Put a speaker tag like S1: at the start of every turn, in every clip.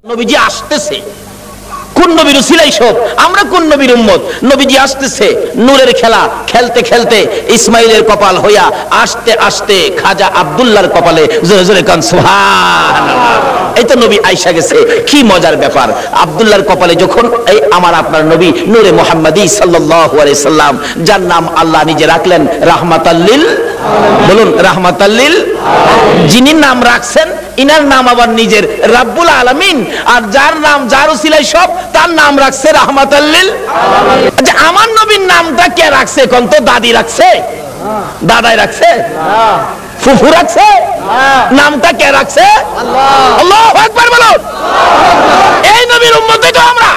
S1: নবীজি আসতেছে, কোন নবীর উসিলাই সব, আমরা কোন নবীর উম্মত। নবীজি আসতেছে, নূরের খেলা খেলতে খেলতে ইসমাইলের কপাল হইয়া আস্তে আস্তে খাজা আব্দুল্লাহর কপালে জোরে জোরে কান সুবহানাল্লাহ। এই তো নবী আয়েশা গেছে, কি মজার ব্যাপার। আব্দুল্লাহর কপালে যখন এই আমার আপনার নবী নূরে মুহাম্মাদি সাল্লাল্লাহু আলাইহি সাল্লাম, যার নাম আল্লাহ নিজে রাখলেন রাহমাতাল লিল, বলুন রাহমাতাল লিল, যিনি নাম রাখছেন ইনার নাম আবার নিজের রাব্বুল আলামিন, আর যার নাম যার উসিলায় সব, তার নাম রাখছে রাহমাতাল লিল আলামিন। আচ্ছা, আমার নবীর নামটা কে রাখছে কোন তো? দাদি রাখছে? দাদাই রাখছে? ফুফু রাখছে? নামটা কে রাখছে? আল্লাহ। আল্লাহু আকবার বলুন। এই নবীর উম্মতই তো আমরা।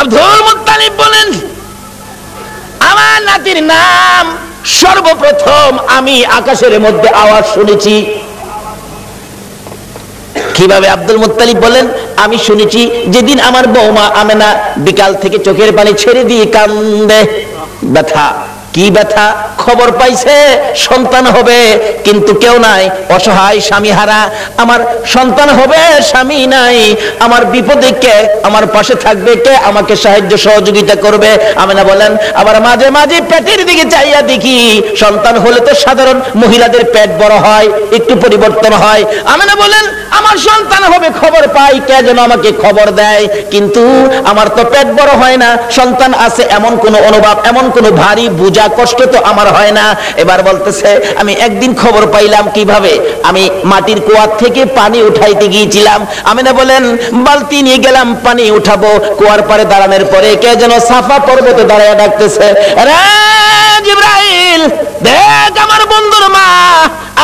S1: আব্দুল মুত্তালিব বলেন, আমার নাতির নাম সর্বপ্রথম আমি আকাশের মধ্যে আওয়াজ শুনেছি। কিভাবে? আব্দুল মুত্তালিব বলেন, আমি শুনেছি যেদিন আমার বৌমা আমেনা বিকাল থেকে চোখের পানি ছেড়ে দিয়ে কান্দে। ব্যথা, কি ব্যথা? খবর পাইছে সন্তান হবে, কিন্তু কেউ নাই, অসহায় স্বামী হারা, আমার সন্তান হবে, স্বামী নাই, আমার বিপদে কে আমার পাশে থাকবে, কে আমাকে সাহায্য সহযোগিতা করবে? আমেনা বলেন, আবার মাঝে মাঝে পেটের দিকে চাইয়া দেখি, সন্তান হলে তো সাধারণ মহিলাদের পেট বড় হয়, একটু পরিবর্তন হয়। আমেনা বলেন, আমার সন্তান হবে, খবর পাই, কে যেন আমাকে খবর দেয়, কিন্তু আমার তো পেট বড় হয় না, সন্তান আছে এমন কোন অনুভব, এমন কোন ভারী বোঝা কষ্ট তো আমার হয় না। এবার বলতেছে, আমি একদিন খবর পাইলাম। কিভাবে? আমি মাটির কুয়ার থেকে পানি উঠাইতে গিয়েছিলাম। আমিনা বলেন, বালতি নিয়ে গেলাম, পানি উঠাবো, কুয়ার পারে দাঁড়ানোর পরে কে যেন সাফা পর্বতে দাঁড়ায় ডাকতেছে, রে জিবরাইল, দেখ আমার বন্ধুর মা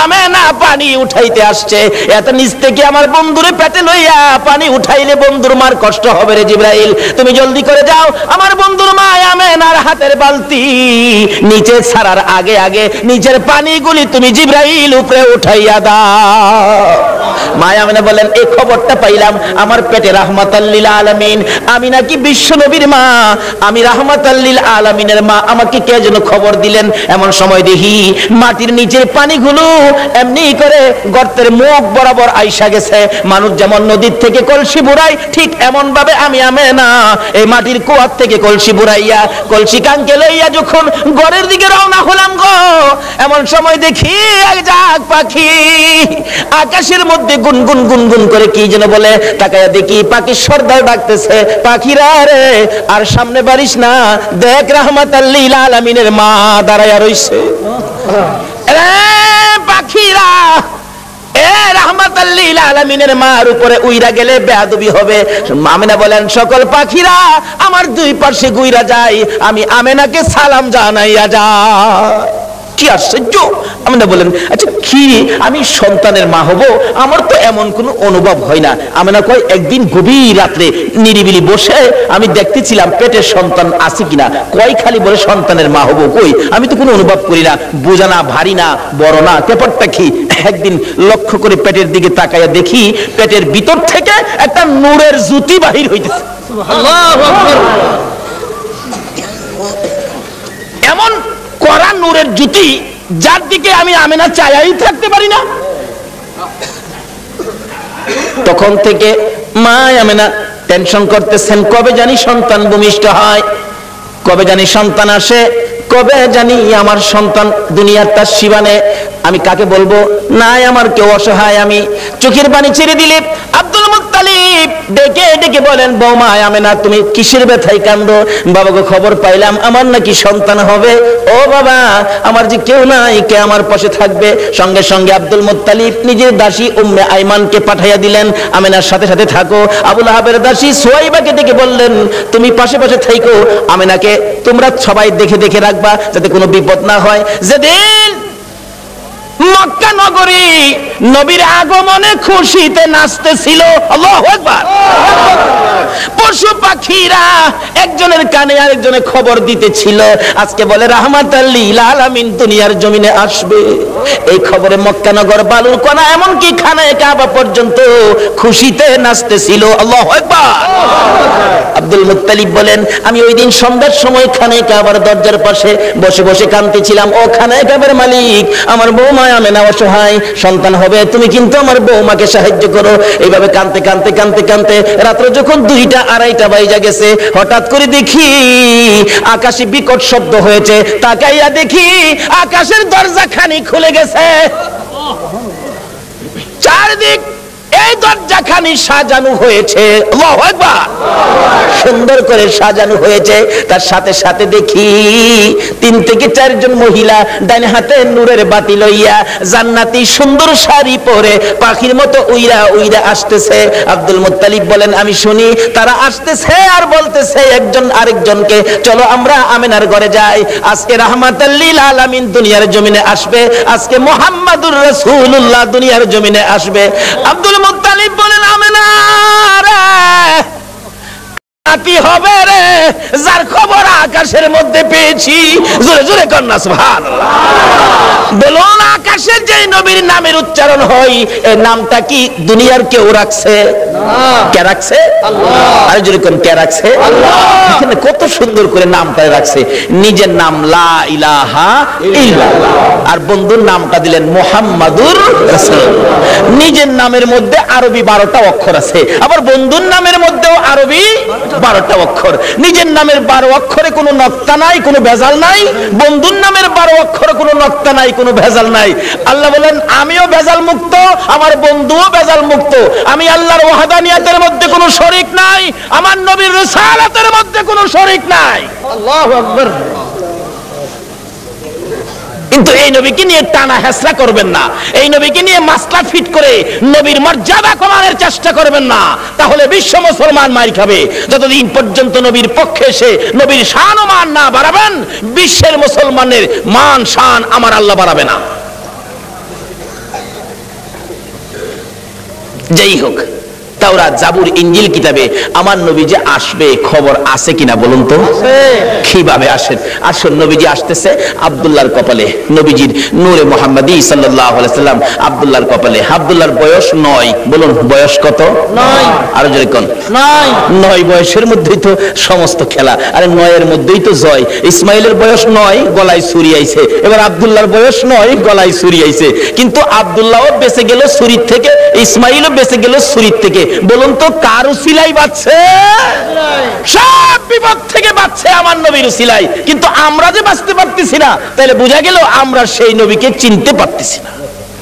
S1: আমেনা পানি উঠাইতে আসছে। এত নিচ থেকে আমার বন্ধুরে পেটে লইয়া পানি উঠাইলে বন্ধুর মার কষ্ট হবে রে জিবরাইল, তুমি জলদি করে যাও, আমার বন্ধুর মা আমেনার হাতের বালতি নিচে ছাড়ার আগে আগে নিচের পানিগুলি তুমি জিবরাইল উপরে উঠাইয়া দাও। মা আমেনা বলেন, এই খবরটা পাইলাম আমার পেটে রাহমাতাল লিল আলামিন, আমি নাকি বিশ্ব নবীর মা, আমি রাহমাতাল লিল আলামিনের মা, আমাকে কে যেন খবর দিলেন। এমন সময় দেখি মাটির নিচের পানিগুলো এমনি করে গর্তের মুখ বরাবর আইসা গেছে। মানুষ যেমন নদীর থেকে কলসি বুড়াই, ঠিক এমন ভাবে আমি আমেনা এই মাটির কুয়ার থেকে কলসি বুড়াইয়া, কলসি কানকে লইয়া যখন ঘরের দিকে রওনা হলাম গো, এমন সময় দেখি এক জাগ পাখি আকাশের মধ্যে গুনগুন গুনগুন করে কি যেন বলে। তাকায়া দেখি পাখি সর্দার ডাকতেছে, পাখিরা রে আর সামনে বাড়িস না, দেখ রাহমাতাল লিল আলামিনের মা দাঁড়ায়া রইছে। পাখিরা এ রাহমাতাল লিল আলামিনের মার উপরে উইরা গেলে বেয়াদবি হবে। আমেনা বলেন, সকল পাখিরা আমার দুই পাশে গুইরা যায়, আমি আমেনাকে সালাম জানাইয়া যায়। কি আশ্চর্য! আমেনা বলেন, আচ্ছা কি আমি সন্তানের মা হব, আমার তো এমন কোনো অনুভব হয় না। আমেনা কয়, একদিন গভীর রাত্রে নিরিবিলি বসে আমি দেখতেছিলাম পেটের সন্তান আছে কিনা। কয় খালি বলে সন্তানের মা হব, কই আমি তো কোনো অনুভব করি না, বোঝা না, ভারী না, বড় না, ব্যাপারটা কি? একদিন লক্ষ্য করে পেটের দিকে তাকাইয়া দেখি পেটের ভিতর থেকে একটা নূরের জ্যোতি বাহির হইতেছে। আল্লাহু আকবার! এমন কড়া নূরের জ্যোতি, যার দিকে আমি আমেনা চাইয়াই থাকতে পারি না। তখন থেকে মা আমেনা টেনশন করতেছেন, কবে জানি সন্তান ভূমিষ্ঠ হয়, কবে জানি সন্তান আসে, কবে জানি আমার সন্তান দুনিয়ার তার শিবানে। আমি কাকে বলবো? নাই আমার কেউ অসহায়। আমি চোখের পানি ছেড়ে দিলে আব্দুল মুত্তালিব ডেকে ডেকে বলেন, বৌমা আমেনা তুমি কিসের ব্যথায় কান্দো? বাবাকে খবর পাইলাম আমার নাকি সন্তান হবে। ও বাবা, আমার যে কেউ নাই, কে আমার পাশে থাকবে? সঙ্গে সঙ্গে আব্দুল মুত্তালিব নিজের দাসী উম্মে আইমানকে পাঠাইয়া দিলেন, আমেনার সাথে সাথে থাকো। আবু লাহাবের দাসী সুয়াইবাকে ডেকে বললেন, তুমি পাশে পাশে থাকো, আমেনাকে তোমরা সবাই দেখে দেখে রাখবা যাতে কোনো বিপদ না হয়। যেদিন মক্কা নগরী নবীর আগমনে খুশিতে নাচতেছিল, আল্লাহু আকবার, পশু পাখিরা একজনের কানে আরেকজনের খবর দিতেছিল, আজকে বলে রাহমাতাল লিল আলামিন দুনিয়ার জমিনে আসবে। এই খবরে মক্কা নগর, বালুর কণা, এমনকি খানায়ে কাবা পর্যন্ত খুশিতে নাচতেছিল, আল্লাহু আকবার। আব্দুল মুত্তালিব বলেন, আমি ওই দিন সন্ধ্যার সময় খানায়ে কাবার দরজার পাশে বসে বসে কাঁদতেছিলাম। ও খানায়ে কাবার মালিক, আমার বৌমা নয়, আমেনা অসহায়, সন্তান হবে, তুমি কিন্তু আমার বৌমাকে সাহায্য করো। এইভাবে কাঁদতে কাঁদতে কাঁদতে কাঁদতে রাত্র যখন 2টা 2:30 বাইজা গেছে, হঠাৎ করে দেখি আকাশে বিকট শব্দ হয়েছে। তাকাইয়া দেখি আকাশের দরজা খানি খুলে গেছে, চারদিক এই দরজাখানি সাজানো হয়েছে। আল্লাহু আকবার, সুন্দর করে সাজানো হয়েছে। তার সাথে সাথে দেখি 3 থেকে 4 জন মহিলা ডান হাতে নূরের বাতি লইয়া জান্নাতি সুন্দর শাড়ি পরে পাখির মতো উইরা উইরা আসতেছে। আব্দুল মুত্তালিব বলেন আমি শুনি তারা আসতেছে আর বলতেছে একজন আরেকজনকে, চলো আমরা আমিনার ঘরে যাই, আজকে রাহমাতাল লিল আলামিন দুনিয়ার জমিনে আসবে, আজকে মুহাম্মাদুর রাসূলুল্লাহ দুনিয়ার জমিনে আসবে। আব্দুল মুত্তালিব বলেন আমিনা রে নাতি হবে রে, যার খবর আকাশের মধ্যে পেয়েছি। জোরে জোরে কন্যা সুবহানাল্লাহ। বলুন আকাশের যে নবীর নামের উচ্চারণ হয়, এই নামটা কি দুনিয়ার কেউ রাখছে? কে রাখছে? আল্লাহ। আর জোরে কোন কে রাখছে? আল্লাহ। এখানে কত সুন্দর করে নামটা রাখছে। নিজের নাম লা ইলাহা ইল্লাল্লাহ, আর বন্ধুর নামটা দিলেন মুহাম্মাদুর রাসূলুল্লাহ। নিজের নামের মধ্যে আরবি 12টা অক্ষর আছে, আবার বন্ধুর নামের মধ্যেও আরবি 12টা অক্ষর। নিজের নামের 12 অক্ষরে কোনো নক্তা নাই, কোনো ভেজাল নাই। বন্ধুর নামের 12 অক্ষরে কোনো নক্তা নাই, কোনো ভেজাল নাই। আল্লাহ বলেন আমিও ভেজাল মুক্ত, আমার বন্ধুও ভেজাল মুক্ত। আমি আল্লাহর ওয়াহদানিয়াতের মধ্যে কোনো শরীক নাই, আমার নবীর রিসালাতের মধ্যে কোনো শরীক নাই। আল্লাহু আকবার। কিন্তু এই নবীকে নিয়ে টানা হেসরা করবেন না, এই নবীকে নিয়ে মাসলা ফিট করে নবীর মর্যাদা কমানোর চেষ্টা করবেন না, তাহলে বিশ্ব মুসলমান মার খাবে। যতদিন পর্যন্ত নবীর পক্ষে এসে নবীর শান ও মান না বাড়াবেন, বিশ্বের মুসলমানের মান শান আমার আল্লাহ বাড়াবে না। যাই হোক, তাওরাত, জাবুর, ইনজিল কিতাবে আমার নবী যে আসবে খবর আছে কিনা বলুন তো? কিভাবে আসেন? আসুন, নবীজি আসতেছে আব্দুল্লাহর কপালে, নবীজির নূরে মুহাম্মাদি সাল্লাল্লাহু আলাইহি সাল্লাম আব্দুল্লাহর কপালে। আব্দুল্লাহর বয়স 9। বলুন বয়স কত? 9। আরো জোরে কোন? 9 বয়সের মধ্যেই তো সমস্ত খেলা। আরে 9 এর মধ্যেই তো জয়। ইসমাইলের বয়স 9, গলায় ছুরি আইছে। এবার আব্দুল্লাহর বয়স 9, গলায় ছুরি আইছে। কিন্তু আব্দুল্লাহও বেঁচে গেল ছুরির থেকে, ইসমাইলও বেঁচে গেল ছুরির থেকে। বলুন তো কার উসিলাই বাঁচছে? সব বিপদ থেকে বাঁচছে আমার নবীর উসিলাই। কিন্তু আমরা যে বাঁচতে পারতেছি না, তাহলে বোঝা গেল আমরা সেই নবীকে চিনতে পারতেছি না।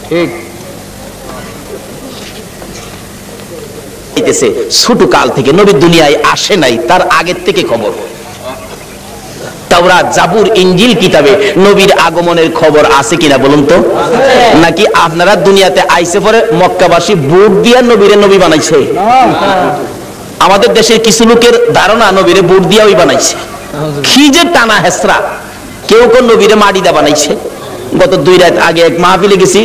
S1: ঠিক। ছোট কাল থেকে নবী দুনিয়ায় আসে নাই, তার আগের থেকে খবর। তাওরাত, জাবুর, ইনজিল কিতাবে নবীর আগমনের খবর আছে কিনা বলুন তো? নাকি আপনারা দুনিয়াতে আইসে পরে মক্কাবাসী বুট দিয়া নবীরে নবী বানাইছে? আমাদের দেশের কিছু লোকের ধারণা নবীরে বুট দিয়া ওই বানাইছে। কি যে টানা হেসরা! কেউ কোন নবীরে মাটি দা বানাইছে। গত 2 রাত আগে এক মাহফিলে গেছি,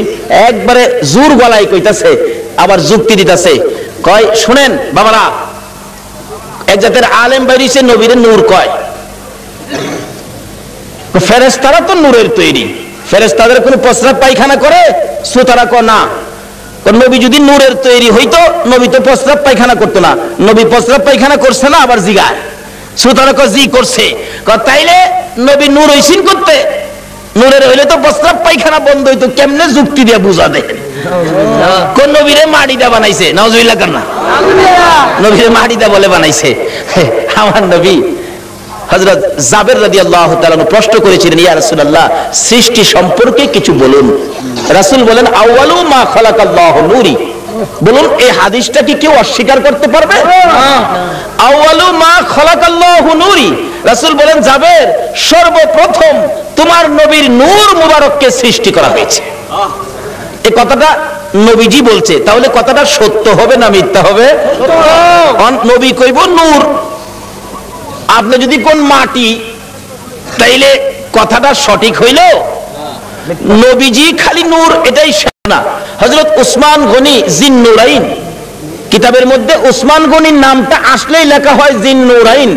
S1: একবারে জোর গলায় কইতাছে, আবার যুক্তি দিতেছে। কয় শুনেন বাবারা, এক জাতের আলেম বাইরিছে নবীরে নূর কয়। ফেরেশতারা তো নূরের তৈরি, ফেরেশতাদের কোনো প্রস্রাব পায়খানা করে? সুতরাং কো না। নবী যদি নূরের তৈরি হইতো, নবী তো প্রস্রাব পায়খানা করতো না। নবী প্রস্রাব পায়খানা করছে না, আবার জিগায়। সুতরাং কো জি করছে। তাইলে নবী নূর হইছেন করতে? নূরের হইলে তো প্রস্রাব পায়খানা বন্ধ হইতো। কেমনে যুক্তি দিয়ে বুঝা দেয়? কোন নবীরে মাটি দা বানাইছে? নাউজুবিল্লাহ কান্না। নবীরে মাটি দা বলে বানাইছে? আমার নবী হযরত জাবের রাদিয়াল্লাহু তাআলা প্রশ্ন করেছিলেন, ইয়া রাসূলুল্লাহ, সৃষ্টি সম্পর্কে কিছু বলুন। রাসূল বলেন, আউয়ালু মা খালাকাল্লাহু নূরি। বলুন এই হাদিসটা কি কেউ অস্বীকার করতে পারবে? আউয়ালু মা খালাকাল্লাহু নূরি। রাসূল বলেন, জাবের, সর্বপ্রথম তোমার নবীর নূর মুবারককে সৃষ্টি করা হয়েছে। এই কথাটা নবীজি বলছে, তাহলে কথাটা সত্য হবে না মিথ্যা হবে? নবী কইব নূর, আপনি যদি কোন মাটি, তাইলে কথাটা সঠিক হইল? নবীজি খালি নূর এটাই না। হযরত উসমান গনি জিন্নুরাইন কিতাবের মধ্যে উসমান গনির নামটা আসলেই লেখা হয় জিন্নুরাইন,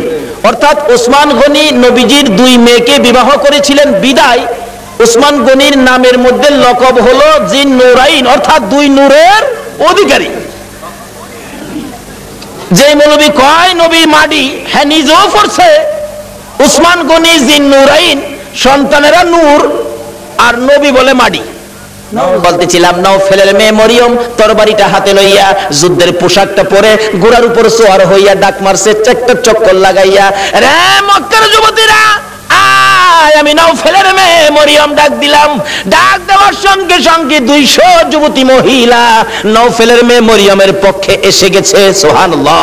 S1: অর্থাৎ উসমান গনি নবীজির 2 মেয়েকে বিবাহ করেছিলেন বিদায় উসমান গনির নামের মধ্যে লকব হলো জিন্নুরাইন, অর্থাৎ 2 নূরের অধিকারী। যে মৌলবী কয় নবী মাটি, হ্যাঁ নিজেও পড়ছে উসমান গনি জিন্নুরাইন, সন্তানেরা নূর আর নবী বলে মাটি। বলতেছিলাম নওফেলের মেয়ে মরিয়ম তরবারিটা হাতে লইয়া যুদ্ধের পোশাকটা পরে ঘোড়ার উপর সওয়ার হইয়া ডাক মারছে একটা চক্কর লাগাইয়া, রে মক্কার যুবতীরা আমি নওফেলের মেয়ে মরিয়ম ডাক দিলাম। ডাক দেওয়ার সঙ্গে সঙ্গে 200 যুবতী মহিলা নওফেলের মেয়ে মরিয়মের পক্ষে এসে গেছে। সুবহানাল্লাহ।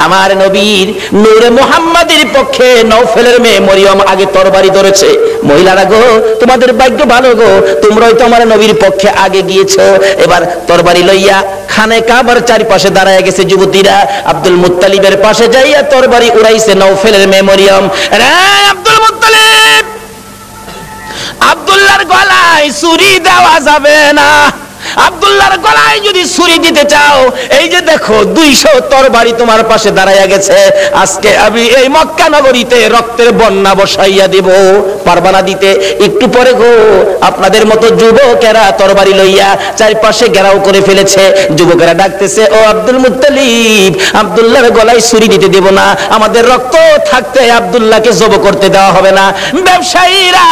S1: আমার নবীর নূরে মুহাম্মাদের পক্ষে নওফেলের মেয়ে মরিয়ম আগে তরবারি ধরেছে। মহিলারা গো, তোমাদের ভাগ্য ভালো গো, তোমরাই তো আমার নবীর পক্ষে আগে গিয়েছো। এবার তরবারি লইয়া খানে কাবার চারপাশে দাঁড়ায় গেছে যুবতীরা। আব্দুল মুত্তালিবের পাশে যাইয়া তরবারি উড়াইছে নওফেলের মেয়ে মরিয়ম। রে আব্দুল মুত্তালিব, আব্দুল্লাহর গলায় ছুরি দেওয়া যাবে না। আব্দুল্লাহর গলায় যদি ছুরি দিতে চাও, এই যে দেখো 200 তরবারি তোমার পাশে দাঁড়াইয়া গেছে, আজকে আমি এই মক্কা নগরীতে রক্তের বন্যা বসাইয়া দেব। পারবা না দিতে? একটু পরে গো আপনাদের মতো যুবকেরা তরবারি লইয়া চারপাশে ঘেরাও করে ফেলেছে। যুবকেরা ডাকতেছে, ও আব্দুল মুত্তালিব, আব্দুল্লাহর গলায় ছুরি দিতে দেব না, আমাদের রক্ত থাকতে আব্দুল্লাহকে জব করতে দেওয়া হবে না। ব্যবসায়ীরা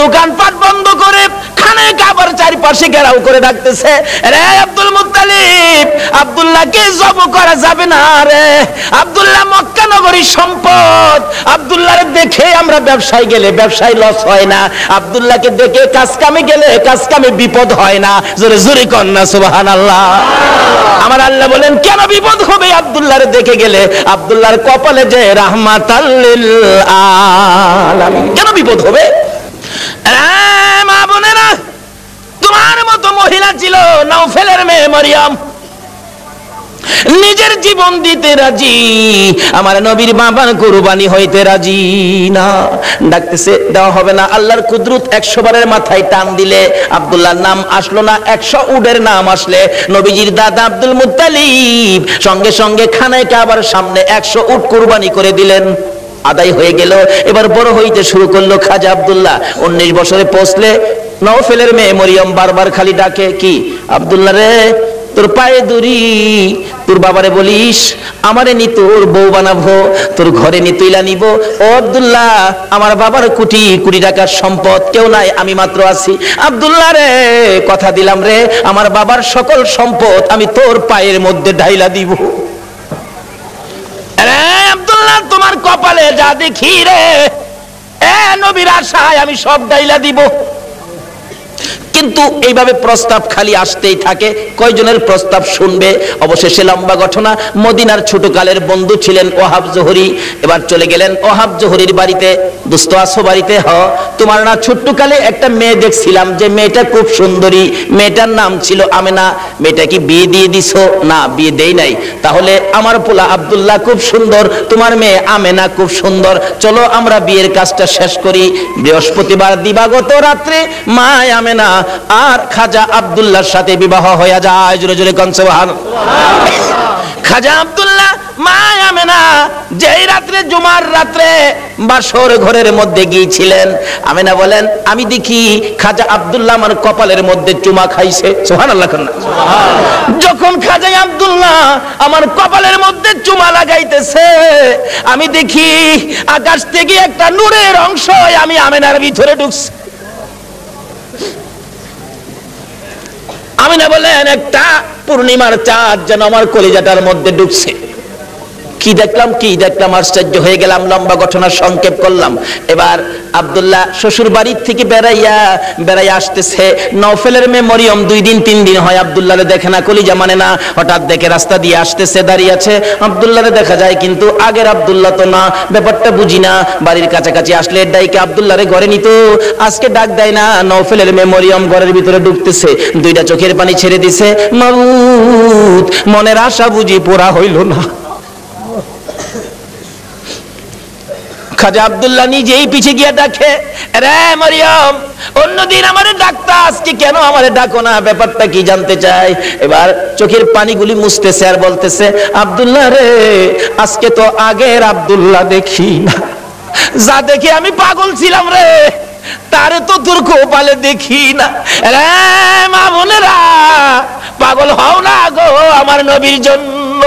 S1: দোকানপাট বন্ধ করে খানে কাবার চারপাশে ঘেরাও করে ডাকতেছে, রে আব্দুল মুত্তালিব, আব্দুল্লাহকে জব করা যাবে না রে, আব্দুল্লাহ মক্কা নগরীর সম্পদ, আব্দুল্লাহর দেখে আমরা ব্যবসায় গেলে ব্যবসায় লস হয় না, আব্দুল্লাহকে দেখে কাজ কামে গেলে কাজ কামে বিপদ হয় না। জোরে জোরে কর না সুবহানাল্লাহ। আমার আল্লাহ বলেন, কেন বিপদ হবে আব্দুল্লাহর দেখে গেলে? আব্দুল্লাহর কপালে যে রাহমাতাল লিল আলামিন, কেন বিপদ হবে? মা বোনেরা, তোমার মতো মহিলা ছিল নওফেলের মেয়ে মরিয়ম, নিজের জীবন দিতে রাজি, আমার নবীর বাবার কুরবানি হইতে রাজি না। ডাকতেছে, দেওয়া হবে না। আল্লাহর কুদরত 100 বারের মাথায় টান দিলে আব্দুল্লাহর নাম আসলো না, 100 উটের নাম আসলে নবীজির দাদা আব্দুল মুত্তালিব সঙ্গে সঙ্গে খানায় কাবার সামনে 100 উট কুরবানি করে দিলেন। আদায় হয়ে গেল। এবার বড় হইতে শুরু করলো খাজা আব্দুল্লাহ। 19 বছরে পৌঁছলে নওফেলের মেয়ে মরিয়ম বারবার খালি ডাকে, কি আব্দুল্লাহ রে, তোর পায়ে দড়ি, তোর বাবারে বলিস আমারে নি তোর বউ বানাবো, তোর ঘরে নি তুইলা নিব। ও আব্দুল্লাহ, আমার বাবার কোটি কোটি টাকার সম্পদ, কেউ নাই, আমি মাত্র আছি। আব্দুল্লাহ রে, কথা দিলাম রে, আমার বাবার সকল সম্পদ আমি তোর পায়ের মধ্যে ঢাইলা দিব। আব্দুল্লাহ, তোমার কপালে যা দেখি রে, এ নবীর আশায় আমি সব ডাইলা দিব। কিন্তু এইভাবে প্রস্তাব খালি আসতেই থাকে। কয়জনের প্রস্তাব শুনবে? অবশেষে লম্বা ঘটনা। মদিনার ছোটকালের বন্ধু ছিলেন ওহাব জোহরি। এবার চলে গেলেন ওহাব জোহরির বাড়িতে। দোস্ত আসো বাড়িতে? তোমার না ছোট্টকালে একটা মেয়ে দেখছিলাম, যে মেয়েটা খুব সুন্দরী, মেয়েটার নাম ছিল আমেনা, মেয়েটা কি বিয়ে দিয়ে দিছো? না, বিয়ে দেই নাই। তাহলে আমার পোলা আব্দুল্লাহ খুব সুন্দর, তোমার মেয়ে আমেনা খুব সুন্দর, চলো আমরা বিয়ের কাজটা শেষ করি। বৃহস্পতিবার দিবাগত রাত্রে মা আমেনা আর খাজা আব্দুল্লাহর সাথে বিবাহ হয়ে যায়। জোরে জোরে কোন সুবহানাল্লাহ। খাজা আব্দুল্লাহ মা আমেনা যেই রাত্রে জুমার রাত্রে বাসর ঘরের মধ্যে গিয়েছিলেন, আমেনা বলেন, আমি দেখি খাজা আব্দুল্লাহ আমার কপালের মধ্যে চুমা খাইছে। সুবহানাল্লাহ। যখন খাজা আব্দুল্লাহ আমার কপালের মধ্যে চুমা লাগাইতেছে, আমি দেখি আকাশ থেকে একটা নূরের অংশ আমি আমেনার ভিতরে ঢুকছে। আমিনা বলেন, একটা পূর্ণিমার চাঁদ যেন আমার কলিজাটার মধ্যে ঢুকছে। কি দেখলাম আশ্চর্য হয়ে গেলাম। লম্বা ঘটনা সংক্ষেপ করলাম। এবার আব্দুল্লাহ শ্বশুর বাড়ির থেকে বেড়াইয়া আসতেছে। নওফেলের মেয়ে মরিয়ম 2 দিন 3 দিন হয় আব্দুল্লাহরে দেখে না, কলিজা মানে না। হঠাৎ দেখে রাস্তা দিয়ে আসতেছে, দাঁড়িয়ে আছে, আব্দুল্লাহরে দেখা যায়, কিন্তু আগের আব্দুল্লাহ তো না, ব্যাপারটা বুঝি না। বাড়ির কাছাকাছি আসলে ডাইকে আব্দুল্লাহরে ঘরে নিত, আজকে ডাক দেয় না। নওফেলের মেয়ে মরিয়ম ঘরের ভিতরে ঢুকতেছে, 2টা চোখের পানি ছেড়ে দিছে। মাবুদ, মনের আশা বুঝি পুরা হইল না। খাজা আব্দুল্লাহ নিজেই পিছে গিয়ে ডাকে, রে মরিয়ম, অন্যদিন আমারে ডাকতা, আজকে কেন আমারে ডাকো না? ব্যাপারটা কি জানতে চাই। এবার চোখের পানিগুলি মুছতেছে আর বলতেছে, আব্দুল্লাহ রে, আজকে তো আগের আব্দুল্লাহ দেখি না, যা দেখে আমি পাগল ছিলাম রে, তারে তো তোর কপালে দেখি না। রে মা বোনেরা, পাগল হও না গো আমার নবীর জন্য।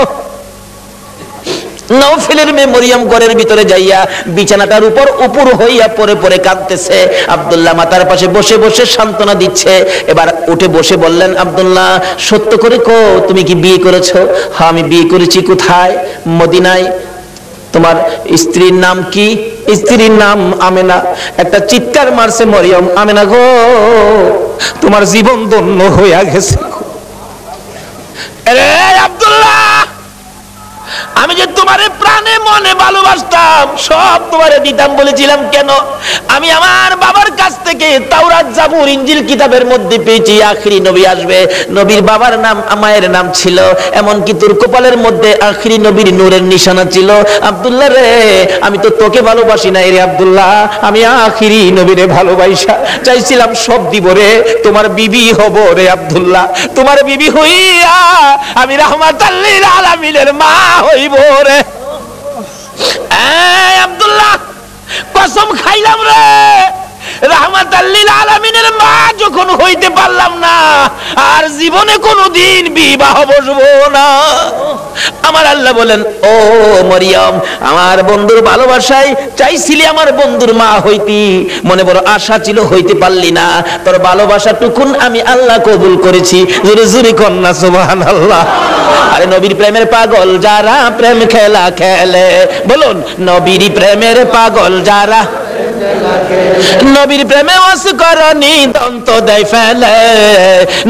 S1: নওফেলের মেয়ে মরিয়ম ঘরের ভিতরে যাইয়া বিছানাটার উপর উপর হইয়া পরে পরে কাঁদতেছে। আব্দুল্লাহ মাতার পাশে বসে বসে সান্ত্বনা দিচ্ছে। এবার উঠে বসে বললেন, আব্দুল্লাহ সত্য করে কো, তুমি কি বিয়ে করেছো? হ্যাঁ আমি বিয়ে করেছি। কোথায়? মদিনায়। তোমার স্ত্রীর নাম কি? স্ত্রীর নাম আমেনা। একটা চিৎকার মারছে মরিয়ম, আমেনা গো তোমার জীবন ধন্য হইয়া গেছে। আরে আব্দুল্লাহ, আমি যে তোমারে প্রাণে মনে ভালোবাসতাম, সব তোমারে দিতাম বলেছিলাম কেন? আমি আমার বাবার কাছ থেকে তাওরাত, জাবুর, ইনজিল কিতাবের মধ্যে পেয়েছি আখিরি নবী আসবে। নবীর বাবার নাম, মায়ের নাম ছিল, এমনকি তোর কপালের মধ্যে আখিরি নবীর নূরের নিশানা ছিল। আব্দুল্লাহ রে, আমি তো তোকে ভালোবাসি না রে আব্দুল্লাহ, আমি আখিরি নবীরে ভালোবাসা চাইছিলাম। সব দিব রে, তোমার বিবি হব রে আব্দুল্লাহ। তোমার বিবি হইয়া আমি রাহমাতাল লিল আলামিনের মা হইব রে। আব্দুল্লাহ কসম খাইলাম রে, রাহমাতাল লিল আলামিনের মা যখন হইতে পারলাম না, আর জীবনে কোনোদিন বিবাহ বসবো না। আমার আল্লাহ বলেন, ও মরিয়ম, আমার বন্ধুর ভালোবাসায় চাইছিলি আমার বন্ধুর মা হইতি, মনে বড় আশা ছিল, হইতে পারলি না। তোর ভালোবাসা টুকুন আমি আল্লাহ কবুল করেছি। জোরে জোরে কন্যা সুবহানাল্লাহ। আরে নবীর প্রেমের পাগল যারা প্রেম খেলা খেলে, বলুন নবীর প্রেমের পাগল যারা, নবীর প্রেমে অসকরণী দন্ত দেয় ফেলে,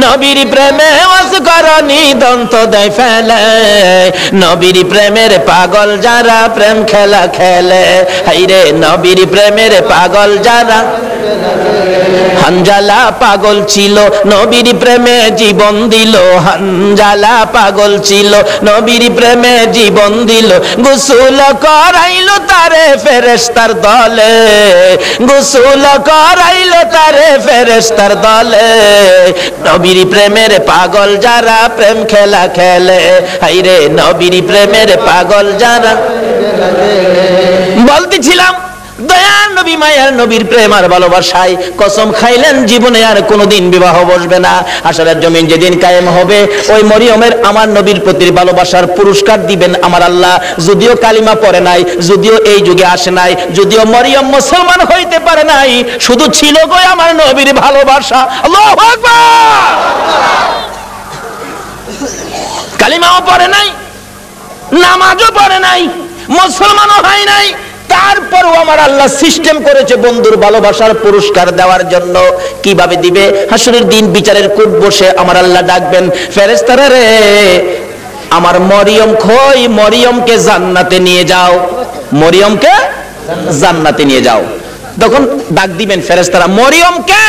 S1: নবীর প্রেমে অসকরণী দন্ত দেয় ফেলে, নবীর প্রেমের পাগল যারা প্রেম খেলা খেলে। হাইরে নবীর প্রেমের পাগল যারা। হানজালা পাগল ছিল, নবীর প্রেমে জীবন দিল। হানজালা পাগল ছিল, নবীর প্রেমে জীবন দিল। গোসল করাইল তারে ফেরেশতার দলে, গোসল করাইল তারে ফেরেশতার দলে। নবীর প্রেমের পাগল যারা প্রেম খেলা খেলে, হাইরে নবীর প্রেমের পাগল যারা। বলতেছিলাম দয়ার নবী, মায়ার নবীর প্রেম আর ভালোবাসায় কসম খাইলেন জীবনে আর কোনোদিন বিবাহ বসবে না। হাসরের জমিন যেদিন কায়েম হবে, ওই মরিয়মের আমার নবীর প্রতি ভালোবাসার পুরস্কার দিবেন আমার আল্লাহ। যদিও কালিমা পড়ে নাই, যদিও এই যুগে আসে নাই, যদিও মরিয়ম মুসলমান হইতে পারে নাই, শুধু ছিল গো আমার নবীর ভালোবাসা। আল্লাহু আকবার। কালিমাও পড়ে নাই, নামাজও পড়ে নাই, মুসলমানও হয় নাই, তারপরও আমার আল্লাহ সিস্টেম করেছে বন্ধুর ভালোবাসার পুরস্কার দেওয়ার জন্য। কিভাবে দিবে? হাসরের দিন বিচারের কোর্ট বসে আমার আল্লাহ ডাকবেন, ফেরেশতারা রে আমার মরিয়ম কই, মরিয়মকে জান্নাতে নিয়ে যাও, মরিয়মকে জান্নাতে নিয়ে যাও। তখন ডাক দিবেন ফেরেশতারা, মরিয়মকে,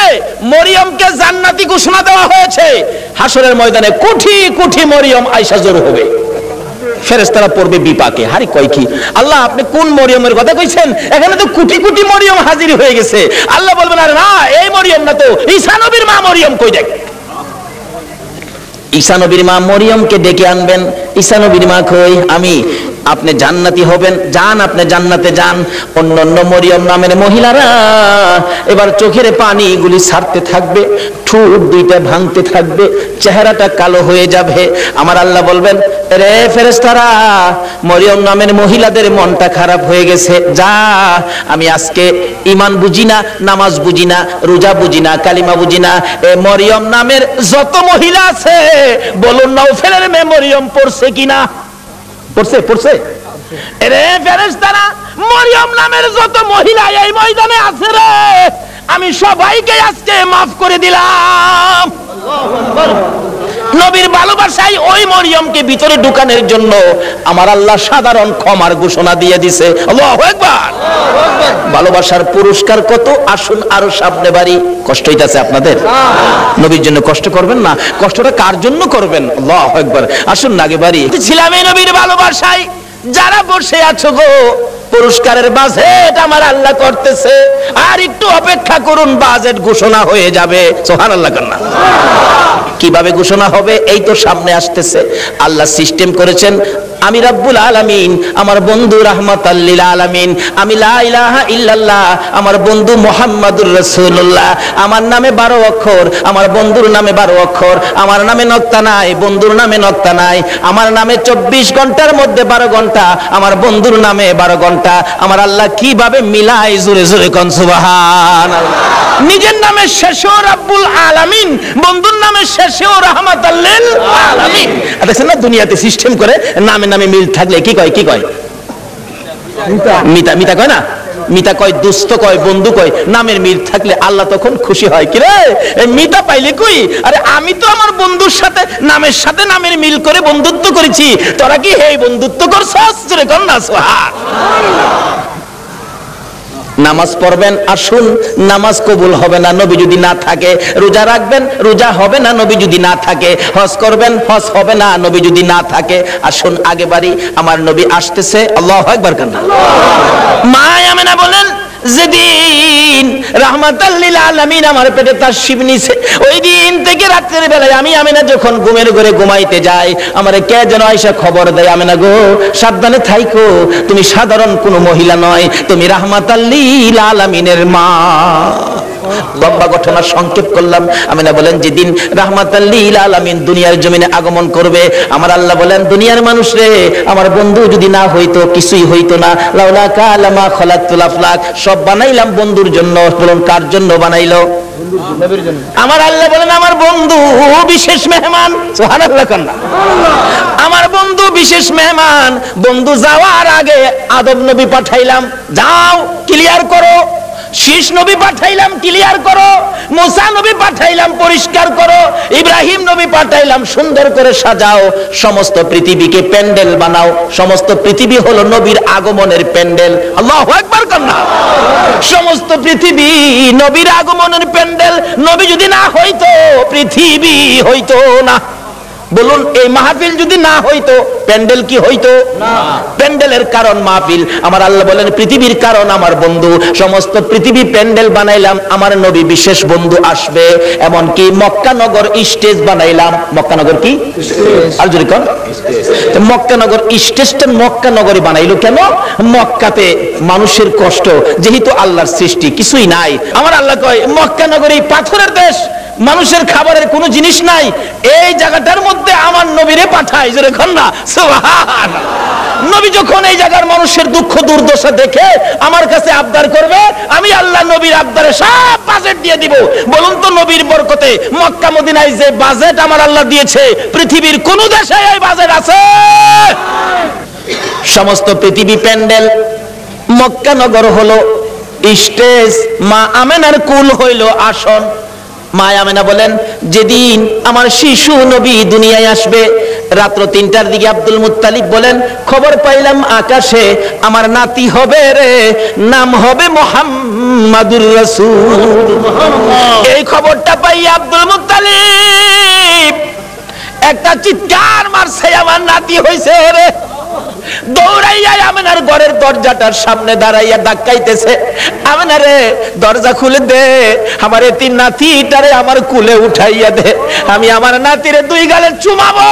S1: মরিয়মকে জান্নাতি ঘোষণা দেওয়া হয়েছে। হাসরের ময়দানে কোটি কোটি মরিয়ম আয়েশা জড়ো হবে। ফেরেশতারা পড়বে বিপাকে, হারি কয় কি আল্লাহ আপনি কোন মরিয়মের কথা কইছেন? এখানে তো কোটি কোটি মরিয়ম হাজির হয়ে গেছে। আল্লাহ বলবেন, আরে না এই মরিয়ম না তো, ঈসা নবীর মা মরিয়ম কই দেখ। ঈসা নবীর মা মরিয়মকে ডেকে আনবেন। ঈসা নবীর মা কই, আমি। আপনি জান্নাতি হবেন, যান আপনি জান্নাতে যান। অন্যান্য মরিয়ম নামের মহিলারা এবার চোখের পানিগুলি ছাড়তে থাকবে, ঠোঁট দুইটা ভাঙতে থাকবে, চেহারাটা কালো হয়ে যাবে। আমার আল্লাহ বলবেন, রে ফেরেশতারা মরিয়ম নামের মহিলাদের মনটা খারাপ হয়ে গেছে, যা আমি আজকে ঈমান বুঝি না, নামাজ বুঝি না, রোজা বুঝি না, কালিমা বুঝি না, এ মরিয়ম নামের যত মহিলা আছে বলুন নওফেলের মেয়ে মরিয়ম পড়ছে কিনা? পড়ছে, পড়ছে। রে ফেরেশতারা মরিয়ম নামের যত মহিলা এই ময়দানে আছে রে, আমি সবাইকে আজকে মাফ করে দিলাম। নবীর ভালোবাসায় ওই মরিয়মকে ভিতরে ঢুকানোর জন্য আমার আল্লাহ সাধারণ ক্ষমার ঘোষণা দিয়ে দিছে। আল্লাহু আকবার। ভালোবাসার পুরস্কার কত, আসুন আরো সামনে বাড়ি। কষ্ট হইতাছে আপনাদের? নবীর জন্য কষ্ট করবেন না, কষ্টটা কার জন্য করবেন? আল্লাহু আকবার। আসুন না আগে বাড়ি। ছিলাম এই নবীর ভালোবাসায় যারা বসে আছো গো, পুরস্কারের বাজেট আমার আল্লাহ করতেছে, আর একটু অপেক্ষা করুন, বাজেট ঘোষণা হয়ে যাবে। সুবহানাল্লাহ কান্না। কিভাবে ঘোষণা হবে? এই তো সামনে আসতেছে। আল্লাহ সিস্টেম করেছেন আমি রব্বুল আলামিন, আমার বন্ধু রাহমাতাল লিল আলামিন, আমি লা ইলাহা ইল্লাল্লাহ, আমার বন্ধু মুহাম্মাদুর রাসূলুল্লাহ। আমার নামে 12 অক্ষর, আমার বন্ধুর নামে 12 অক্ষর। আমার নামে নক্তা নাই, বন্ধুর নামে নক্তা নাই। আমার নামে 24 ঘন্টার মধ্যে 12 ঘন্টা, আমার বন্ধুর নামে 12 ঘন্টা। আমার আল্লাহ কিভাবে মিলাই, জোরে জোরে কোন সুবহানাল্লাহ। নিজের নামে শেষেও রব্বুল আলামিন, বন্ধুর নামে শেষেও রাহমাতাল লিল আলামিন। দেখছেন না দুনিয়াতে সিস্টেম করে নামে নামে মিল থাকলে কি কয়, কি কয়? মিতা, মিতা কয় না? মিতা কয়, দুস্থ কয়, বন্ধু কয়। নামের মিল থাকলে আল্লাহ তখন খুশি হয়। কি রে মিতা পাইলে কই? আরে আমি তো আমার বন্ধুর সাথে নামের সাথে নামের মিল করে বন্ধুত্ব করেছি, তোরা কি হে বন্ধুত্ব করছস? জোরে কর না সুবহানাল্লাহ। নামাজ পড়বেন, আসুন, নামাজ কবুল হবে না নবী যদি না থাকে। রোজা রাখবেন, রোজা হবে না নবী যদি না থাকে। হজ করবেন, হজ হবে না নবী যদি না থাকে। আসুন আগে বাড়ি, আমার নবী আসতেছে। আল্লাহু আকবার কান্না। মা আমেনা বলেন, যেদিন রাহমাতাল লিল আলামিন আমার পেটে তাশরিফ নিছে, ওই দিন থেকে রাতের বেলায় আমি আমেনা যখন ঘুমের ঘরে ঘুমাইতে যাই, আমারে কে যেন আয়েশা খবর দেয়, আমেনা গো সাবধানে থাইকো, তুমি সাধারণ কোনো মহিলা নয়, তুমি রাহমাতাল লিল আলামিনের মা। লম্বা ঘটনা সংক্ষেপ করলাম। আমিনা বলেন, যেদিন রাহমাতাল লিল আলামিন দুনিয়ার জমিনে আগমন করবে, আমার আল্লাহ বলেন, দুনিয়ার মানুষ রে, আমার বন্ধু যদি না হইতো কিছুই হইতো না। লাউলা কালামা খালাকতুল আফলাক, সব বানাইলাম বন্ধুর জন্য। বলুন কার জন্য বানাইলো? নবীর জন্য। আমার আল্লাহ বলেন, আমার বন্ধু বিশেষ মেহমান। সুবহানাল্লাহ কান্না। আমার বন্ধু বিশেষ মেহমান। বন্ধু যাওয়ার আগে আদম নবী পাঠাইলাম, যাও ক্লিয়ার করো। শীষ নবী পাঠাইলাম, ক্লিয়ার করো। মুসা নবী পাঠাইলাম, পরিষ্কার করো। ইব্রাহিম নবী পাঠাইলাম, সুন্দর করে সাজাও। সমস্ত পৃথিবীকে প্যান্ডেল বানাও। সমস্ত পৃথিবী হলো নবীর আগমনের প্যান্ডেল। আল্লাহু আকবার কান্না। সমস্ত পৃথিবী নবীর আগমনের প্যান্ডেল। নবী যদি না হইতো পৃথিবী হইতো না। বলুন এই মাহফিল যদি না হইতো প্যান্ডেল কি হইতো? না। প্যান্ডেলের কারণ মাহফিল। আমার আল্লাহ বলেন, পৃথিবীর কারণ আমার বন্ধু। সমস্ত পৃথিবী প্যান্ডেল বানাইলাম, আমার নবী বিশেষ বন্ধু আসবে। এমনকি মক্কা নগর স্টেজ বানাইলাম। মক্কা নগর কি? আর যদি কোন মক্কা নগর স্টেজটা মক্কা নগরে বানাইলো কেন? মক্কাতে মানুষের কষ্ট, যেহেতু আল্লাহর সৃষ্টি কিছুই নাই। আমার আল্লাহ কয়, মক্কা নগরী পাথরের দেশ, মানুষের খাবারের কোনো জিনিস নাই, এই জায়গাটার মধ্যে আমার নবীরে পাঠাই। জোরে কন্যা সুবহানাল্লাহ। নবী যখন এই জায়গার মানুষের দুঃখ দুর্দশা দেখে আমার কাছে আবদার করবে, আমি আল্লাহ নবীর আবদারে সব বাজেট দিয়ে দিব। বলুন তো নবীর বরকতে মক্কা মদিনায় যে বাজেট আমার আল্লাহ দিয়েছে, পৃথিবীর কোন দেশে এই বাজেট আছে? সমস্ত পৃথিবী প্যান্ডেল, মক্কা নগর হলো স্টেজ, মা আমেনার কুল হইল আসন। মা আমেনা বলেন, যেদিন আমার শিশু নবী দুনিয়ায় আসবে, রাত্র 3টার দিকে আব্দুল মুত্তালিব বলেন, খবর পাইলাম আকাশে আমার নাতি হবে রে, নাম হবে মুহাম্মাদুর রাসূল। এই খবরটা পাই আব্দুল মুত্তালিব একটা চিৎকার মারছে, আমার নাতি হইছে রে। দৌড়াইয়া আমেনার ঘরের দরজাটার সামনে দাঁড়াইয়া ধাক্কাইতেছে, আমেনা রে দরজা খুলে দে, আমার এতিম নাতিটারে আমার কুলে উঠাইয়া দে, আমি আমার নাতিরে 2 গালে চুমাবো।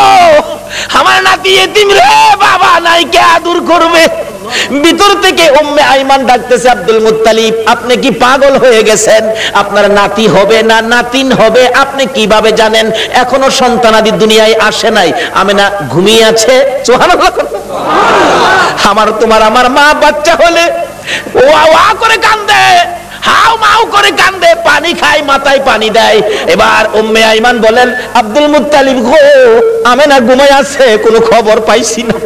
S1: আমার নাতি এতিম রে, বাবা নাই, কে আদর করবে? ভিতর থেকে উম্মে আইমান ডাকতেছে, আব্দুল মুত্তালিব আপনি কি পাগল হয়ে গেছেন? আপনার নাতি হবে না নাতিন হবে আপনি কিভাবে জানেন? এখনো সন্তানাদি দুনিয়ায় আসে নাই। আমেনা ঘুমিয়ে আছে। সুবহানাল্লাহ। আমার তোমার আমার মা বাচ্চা হলে ওয়া ওয়া করে কান্দে, হাও মাও করে কান্দে, পানি খায়, মাথায় পানি দেয়। এবার উম্মে আইমান বলেন, আব্দুল মুত্তালিব গো, আমেনা ঘুমায় আছে, কোনো খবর পাইছি না।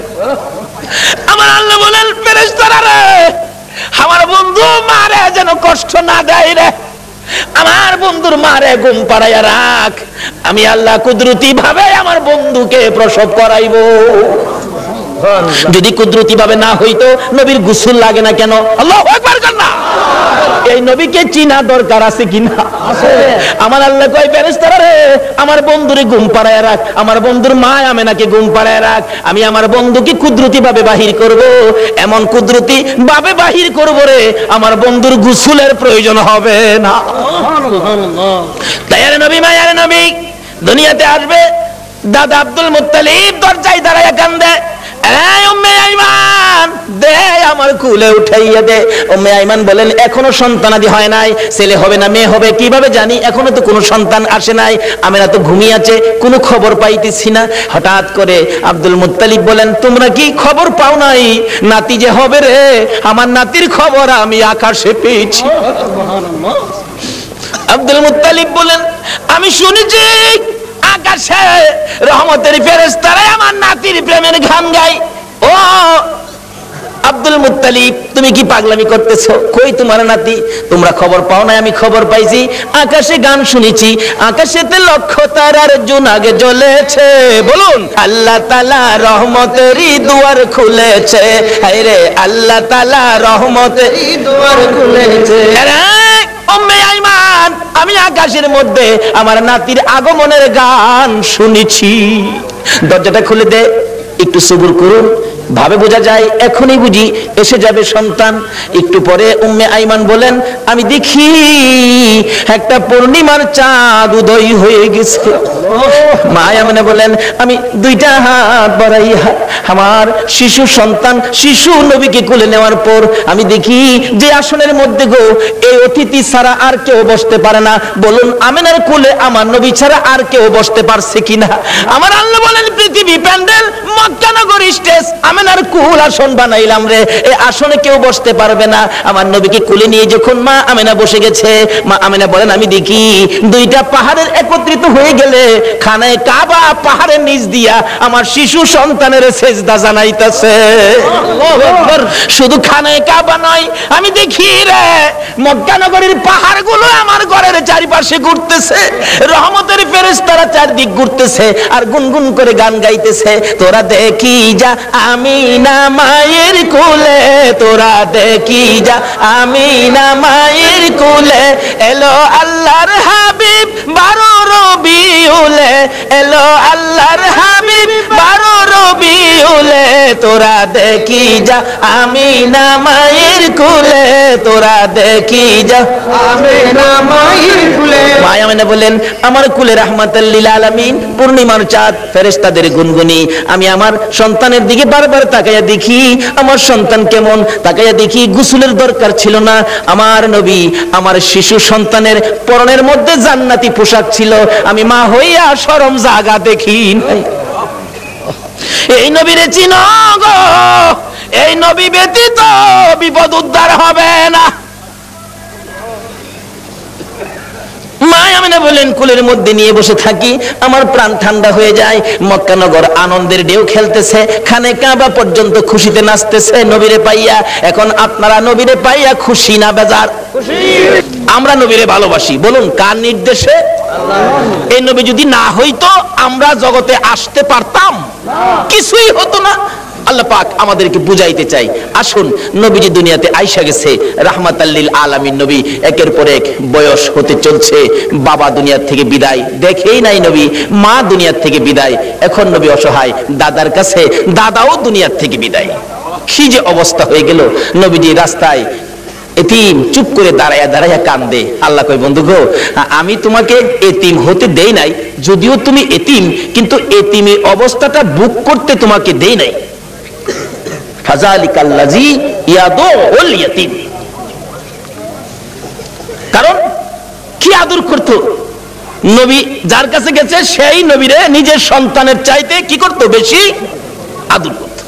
S1: আমার আল্লাহ বলেন, ফেরেশতারা রে, আমার বন্ধু মারে যেন কষ্ট না দেয় রে, আমার বন্ধুর মারে ঘুম পাড়াইয়া রাখ, আমি আল্লাহ কুদরতি ভাবে আমার বন্ধুকে প্রসব করাইবো। যদি কুদরতি ভাবে না হইতো নবীর গোসল লাগে না কেন? আল্লাহু আকবার কান্না। এই নবীকে চিনা দরকার আছে কিনা? আছে। আমার আল্লাহ কয়, ফেরেশতারা রে, আমার বন্ধুরে ঘুম পাড়ায় রাখ, আমার বন্ধুর মা আমেনাকে ঘুম পাড়ায় রাখ, আমি আমার বন্ধুকে কুদরতি ভাবে বাহির করব। এমন কুদরতি ভাবে বাহির করব রে, আমার বন্ধুর গোসলের প্রয়োজন হবে না। সুবহানাল্লাহ। তাই নবী মায়ার নবী দুনিয়াতে আসবে। দাদা আব্দুল মুত্তালিব দরজায় দাঁড়ায় কান্দে, এই উম্মে আইমান দে আমার কুলে উঠাইয়া দে। উম্মে আইমান বলেন এখনো সন্তানাদি হয় নাই, ছেলে হবে না মেয়ে হবে কিভাবে জানি, এখনো তো কোনো সন্তান আসে নাই, আমেনা তো ঘুমিয়ে আছে, কোনো খবর পাইতেছি না। হঠাৎ করে আব্দুল মুত্তালিব বলেন তোমরা কি খবর পাও নাই নাতি যে হবে রে? আমার নাতির খবর আমি আকাশে পেয়েছি। আব্দুল মুত্তালিব বলেন আমি শুনেছি আকাশে রহমতের ফেরেশতারা আমার নাতির প্রেমের গান গায়। ও আব্দুল মুত্তালিব তুমি কি পাগলামি করতেছো? কই তোমার নাতি? তোমরা খবর পাও না? আমি খবর পাইছি, আকাশে গান শুনেছি, আকাশেতে লক্ষ তারার জোনাগে জ্বলেছে। বলুন আল্লাহ তাআলা রহমতেরই দুয়ার খুলেছে, হায় রে আল্লাহ তাআলা রহমতেরই দুয়ার খুলেছে। উম্মে আইমান আমি আকাশের মধ্যে আমার নাতির আগমনের গান শুনেছি। দরজাটা খুলে দে, একটু সবুর করুন, ভাবে বোঝা যায় এখনই বুঝি এসে যাবে সন্তান। একটু পরে উম্মে আইমান বলেন আমি দেখি একটা পূর্ণিমার চাঁদ উদয় হয়ে গেছে। মা আমেনা বলেন আমি দুইটা হাত বাড়াইয়া আমার শিশু সন্তান শিশু নবীকে কোলে নেওয়ার পর আমি দেখি যে আসনের মধ্যে গো এই অতিথি ছাড়া আর কেউ বসতে পারে না। বলুন আমেনার কোলে আমার নবী ছাড়া আর কেউ বসতে পারছে কিনা? আমার আল্লাহ বলেন পৃথিবী প্যান্ডেল মক্কা নগর স্টেজ আমেনার কুল আসন বানাইলাম রে, এই আসনে কেউ বসতে পারবে না। আমার নবীকে কোলে নিয়ে যখন মা আমেনা বসে গেছে, মা আমেনা বলেন আমি দেখি দুইটা পাহাড়ের একত্রিত হয়ে গেলে খানায় কাবা পাহাড়ের নিচ দিয়া আমার শিশু সন্তানের সেজদা জানাইতেছে। শুধু খানায় কাবা নয়, আমি দেখি রে মক্কা নগরীর পাহাড়গুলো আমার ঘরের চারিপাশে ঘুরতেছে, রহমতের ফেরেশতারা চারদিক ঘুরতেছে আর গুনগুন করে গান গাইতেছে। তোরা দেখি যা আমিনা মায়ের কোলে, তোরা দেখি যা আমিনা মায়ের কোলে, এলো আল্লাহর হাবিব 12 রবিউলে, এলো আল্লাহর হাবিব 12 রবিউলে, তোরা দেখি যা আমিনা মায়ের কোলে, তোরা দেখি যা আমিনা মায়ের কোলে। মা আমিনা বলেন আমার কোলে রাহমাতাল লিল আলামিন পূর্ণিমার চাঁদ ফেরেশতাদের গুনগুনি। আমি আমার সন্তানের দিকে বারবার তাকাইয়া দেখি আমার সন্তান কেমন, তাকাইয়া দেখি গোসলের দরকার ছিল না। আমার নবী আমার শিশু সন্তানের পরনের মধ্যে জান্নাতি পোশাক ছিল, আমি মা হইয়া শরম জাগা দেখি নাই। এই নবীরে চিনো গো, এই নবী ব্যতীত বিপদ উদ্ধার হবে না। মা আমিনা বলেন কোলের মধ্যে নিয়ে বসে থাকি, আমার প্রাণ ঠান্ডা হয়ে যায়। মক্কা নগর আনন্দের ঢেউ খেলতেছে, খানে কাবা পর্যন্ত খুশিতে নাচতেছে নবীরে পাইয়া। এখন আপনারা নবীরে পাইয়া খুশি না বেজার? আমরা নবীরে ভালোবাসি, বলুন কার নির্দেশে? এই নবী যদি না হইতো আমরা জগতে আসতে পারতাম? কিছুই হতো না। আল্লাহ পাক আমাদেরকে বুঝাইতে চাই, আসুন নবীজি দুনিয়াতে আইসা গেছে রাহমাতাল লিল আলামিন নবী, একের পর এক বয়স হতে চলছে, বাবা দুনিয়ার থেকে বিদায়, দেখেই নাই নবী, মা দুনিয়ার থেকে বিদায়, এখন নবী অসহায়, দাদার কাছে দাদাও দুনিয়ার থেকে বিদায়। কি যে অবস্থা হয়ে গেল, নবীজি রাস্তায় এতিম চুপ করে দাঁড়ায়া দাঁড়ায়া কান্দে। আল্লাহ কয় বন্ধু গো আমি তোমাকে এতিম হতে দেই নাই, যদিও তুমি এতিম, কিন্তু এতিমের অবস্থাটা বুক করতে তোমাকে দেই নাই। ফাযালিকাল্লাযী ইয়াদুল ইয়াতীম, কারণ কি আদর করতো নবী, যার কাছে গেছে সেই নবীরে নিজের সন্তানের চাইতে কি করতো? বেশি আদর করত।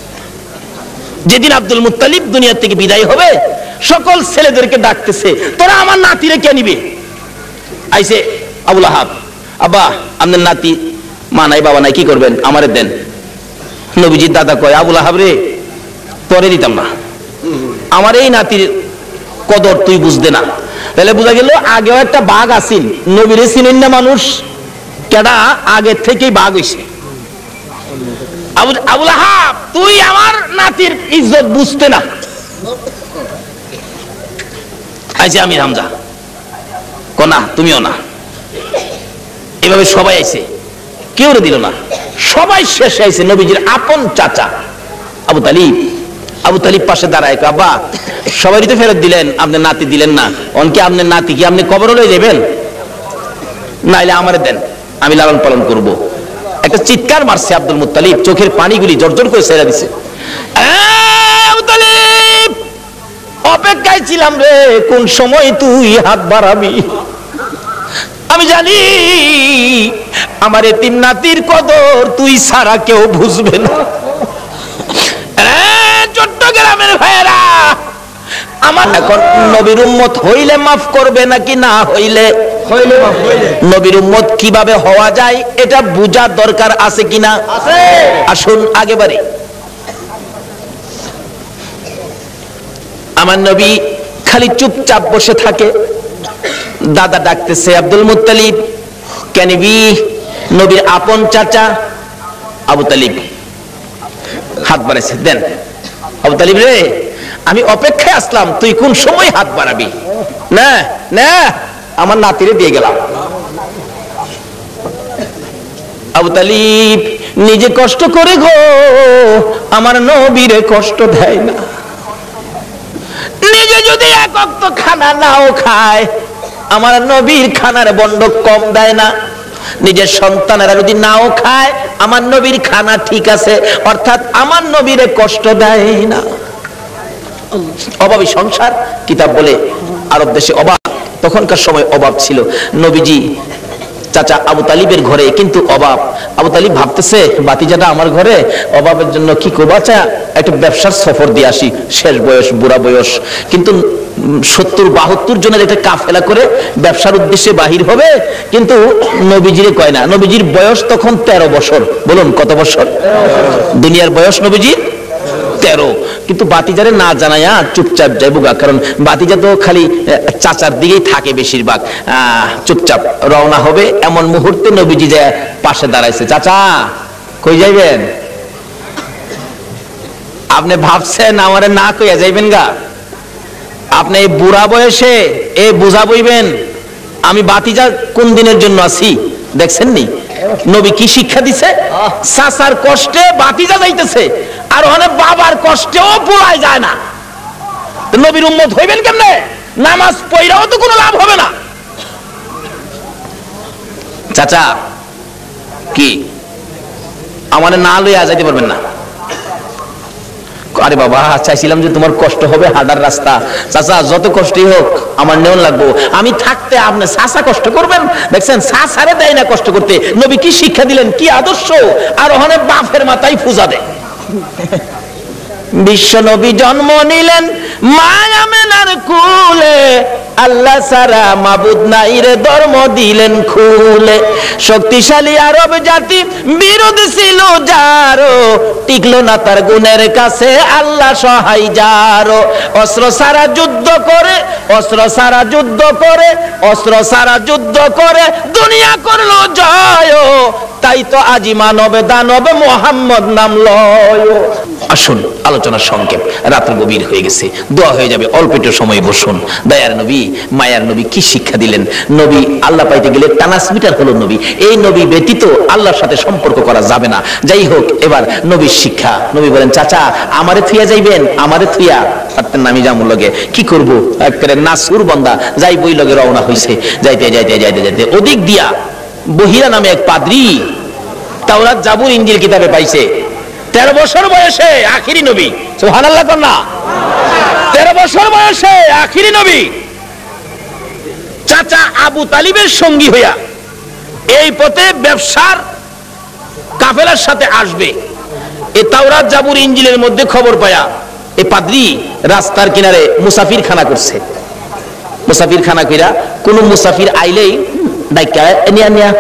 S1: যেদিন আব্দুল মুত্তালিব দুনিয়া থেকে বিদায় হবে, সকল ছেলেদেরকে ডাকতেছে, তোরা আমার নাতিরে কে নিবে? আইছে আবুল আহাব, আব্বা আপনার নাতি, মা নাই বাবা নাই, কি করবেন? আমারে দেন। নবীজির দাদা কয় আবুল আহাব রে তোরে দিতাম না, আমার এই নাতির কদর তুই বুঝতে না। তাহলে বোঝা গেল আগেও একটা বাঘ আসিল, নবীরে চিনেন না মানুষ, কেডা আগে থেকেই বাঘ হইছে। আবুল আহাব তুই আমার নাতির ইজ্জত বুঝতে না। আইছে আমি হামজা, কনা তুমিও না, এভাবে সবাই আইছে, কেউ দিল না, সবাই শেষ আইছে নবীজির আপন চাচা আবু তালিব। আবু তালিব পাশে দাঁড়ায়, আব্বা সবারই তো ফেরত দিলেন, আপনি নাতি দিলেন না, অনকে আপনার নাতি কি আপনি কবর লয়ে যাবেন? নাইলে আমারে দেন, আমি লালন পালন করব। একটা চিৎকার মারছে আব্দুল মুত্তালিব, চোখের পানিগুলি জর্জর করে ছেড়ে দিছে। অপেক্ষায় ছিলাম রে, কোন সময় তুই হাত বাড়াবি। আমি জানি আমার এতিম নাতির কদর তুই ছাড়া কেউ বুঝবে না। চট্টগ্রামের ভাইয়েরা, আমার এখন নবীর উম্মত হইলে মাফ করবে নাকি না হইলে? নবীর উম্মত কিভাবে হওয়া যায় এটা বুঝার দরকার আছে কিনা? আসুন আগে বাড়ি। আমার নবী খালি চুপচাপ বসে থাকে। দাদা ডাকতেছে, আব্দুল মুত্তালিব কেনিবি, নবীর আপন চাচা আবু তালিব হাত বাড়াইছে, দেন আবু তালিব রে, আমি অপেক্ষায় আসলাম, তুই কোন সময় হাত বাড়াবি? না না, আমার নাতিরে দিয়ে গেলাম। আবু তালিব নিজে কষ্ট করে গো, আমার নবীরে কষ্ট দেয় না। নিজে যদি এক ওয়াক্ত খানা নাও খায়, আমার নবীর খানার বন্ডক কম দেয় না। নিজের সন্তানেরা যদি নাও খায়, আমার নবীর খানা ঠিক আছে, অর্থাৎ আমার নবীরে কষ্ট দেয় না। অভাবী সংসার কিতাব বলে আরব দেশে অভাব, তখনকার সময় অভাব ছিল। নবীজি চাচা আবু তালিবের ঘরে কিন্তু অভাব। আবু তালিব ভাবতেছে, বাতিজাটা আমার ঘরে, অভাবের জন্য কি করবো, আচ্ছা একটা ব্যবসার সফর দিয়ে আসি, শেষ বয়স, বুড়া বয়স, কিন্তু 70-72 জনের একটা কাফেলা করে ব্যবসার উদ্দেশ্যে বাহির হবে, কিন্তু নবীজিরে কয় না। নবীজির বয়স তখন 13 বছর। বলুন কত বছর? দুনিয়ার বয়স নবীজির 13, কিন্তু বাতিজারে না জানায়া চুপচাপ যাইবুগা, কারণ বাতিজা তো খালি চাচার দিকেই থাকে বেশিরভাগ। চুপচাপ রওনা হবে, এমন মুহূর্তে নবীজি যায় পাশে দাঁড়াইছে। চাচা কই যাইবেন? আপনি ভাবছেন আমারে না কইয়া যাইবেন গা? আপনি এই বুড়া বয়সে এ বুঝা বইবেন আমি বাতিজা কোন দিনের জন্য আছি? দেখছেন নি নবী কি শিক্ষা দিছে? চাচার কষ্টে বাতিজা যাইতেছে, আর অনেক বাবার কষ্টেও পোড়ায় যায় না। নবীর উম্মত হইবেন কেমনে? নামাজ পড়াও তো কোনো লাভ হবে না। চাচা কি আমারে না লইয়া যাইতে পারবেন না? আরে বাবা, চাইছিলাম যে তোমার কষ্ট হবে, হাঁটার রাস্তা। চাচা যত কষ্টই হোক আমার নেওয়ান লাগবো, আমি থাকতে আপনি চাচা কষ্ট করবেন? দেখছেন চাচারে দেয় না কষ্ট করতে। নবী কি শিক্ষা দিলেন, কি আদর্শ! আর ওখানে বাপের মাথায় পূজা দেয়। বিশ্ব নবী জন্ম নিলেন মা আমেনার কুলে, আল্লাহ সারা মাবুদ নাই রে ধর্ম দিলেন খুলে। শক্তিশালী আরব জাতি বিরোধ ছিল যারো, টিকলো না তার গুণের কাছে আল্লাহ সহায় যারো। অস্ত্র সারা যুদ্ধ করে, অস্ত্র সারা যুদ্ধ করে, অস্ত্র সারা যুদ্ধ করে দুনিয়া করলো জয়, তাই তো আজি মানবে দানবে মোহাম্মদ নাম লয়। আসুন আলোচনার সংক্ষেপ, রাত্র গভীর হয়ে গেছে, দোয়া হয়ে যাবে, অল্প একটু সময় বসুন। দয়ার নবী মায়ার নবী কি শিক্ষা দিলেন? নবী আল্লাহ পাইতে গেলে ট্রান্সমিটার হলো নবী, এই নবী ব্যতীত আল্লাহর সাথে সম্পর্ক করা যাবে না। যাই হোক, এবার নবীর শিক্ষা। নবী বলেন, চাচা আমারে থুইয়া যাইবেন? আমারে থুইয়া পারতেন না, আমি যামুর লগে কি করবো, একেবারে নাসুর বান্দা যাই বই লগে রওনা হইছে। যাইতে যাইতে যাইতে যাইতে ওদিক দিয়া বহিরা নামে এক পাদ্রী তাওরাত জাবুর ইনজিল কিতাবে পাইছে। 13 বছর বয়সে আখিরি নবী, সুবহানাল্লাহ কন্যা, 13 বছর বয়সে আখিরি নবী চাচা আবু তালিবের সঙ্গী হইয়া এই পথে ব্যবসার কাফেলার সাথে আসবে। এই তাওরাত জাবুর ইনজিলের মধ্যে খবর পায়া এই পাদ্রী রাস্তার কিনারে মুসাফির খানা করছে। মুসাফির খানা কইরা কোন মুসাফির আইলেই ডাইকা নিয়া নিয়া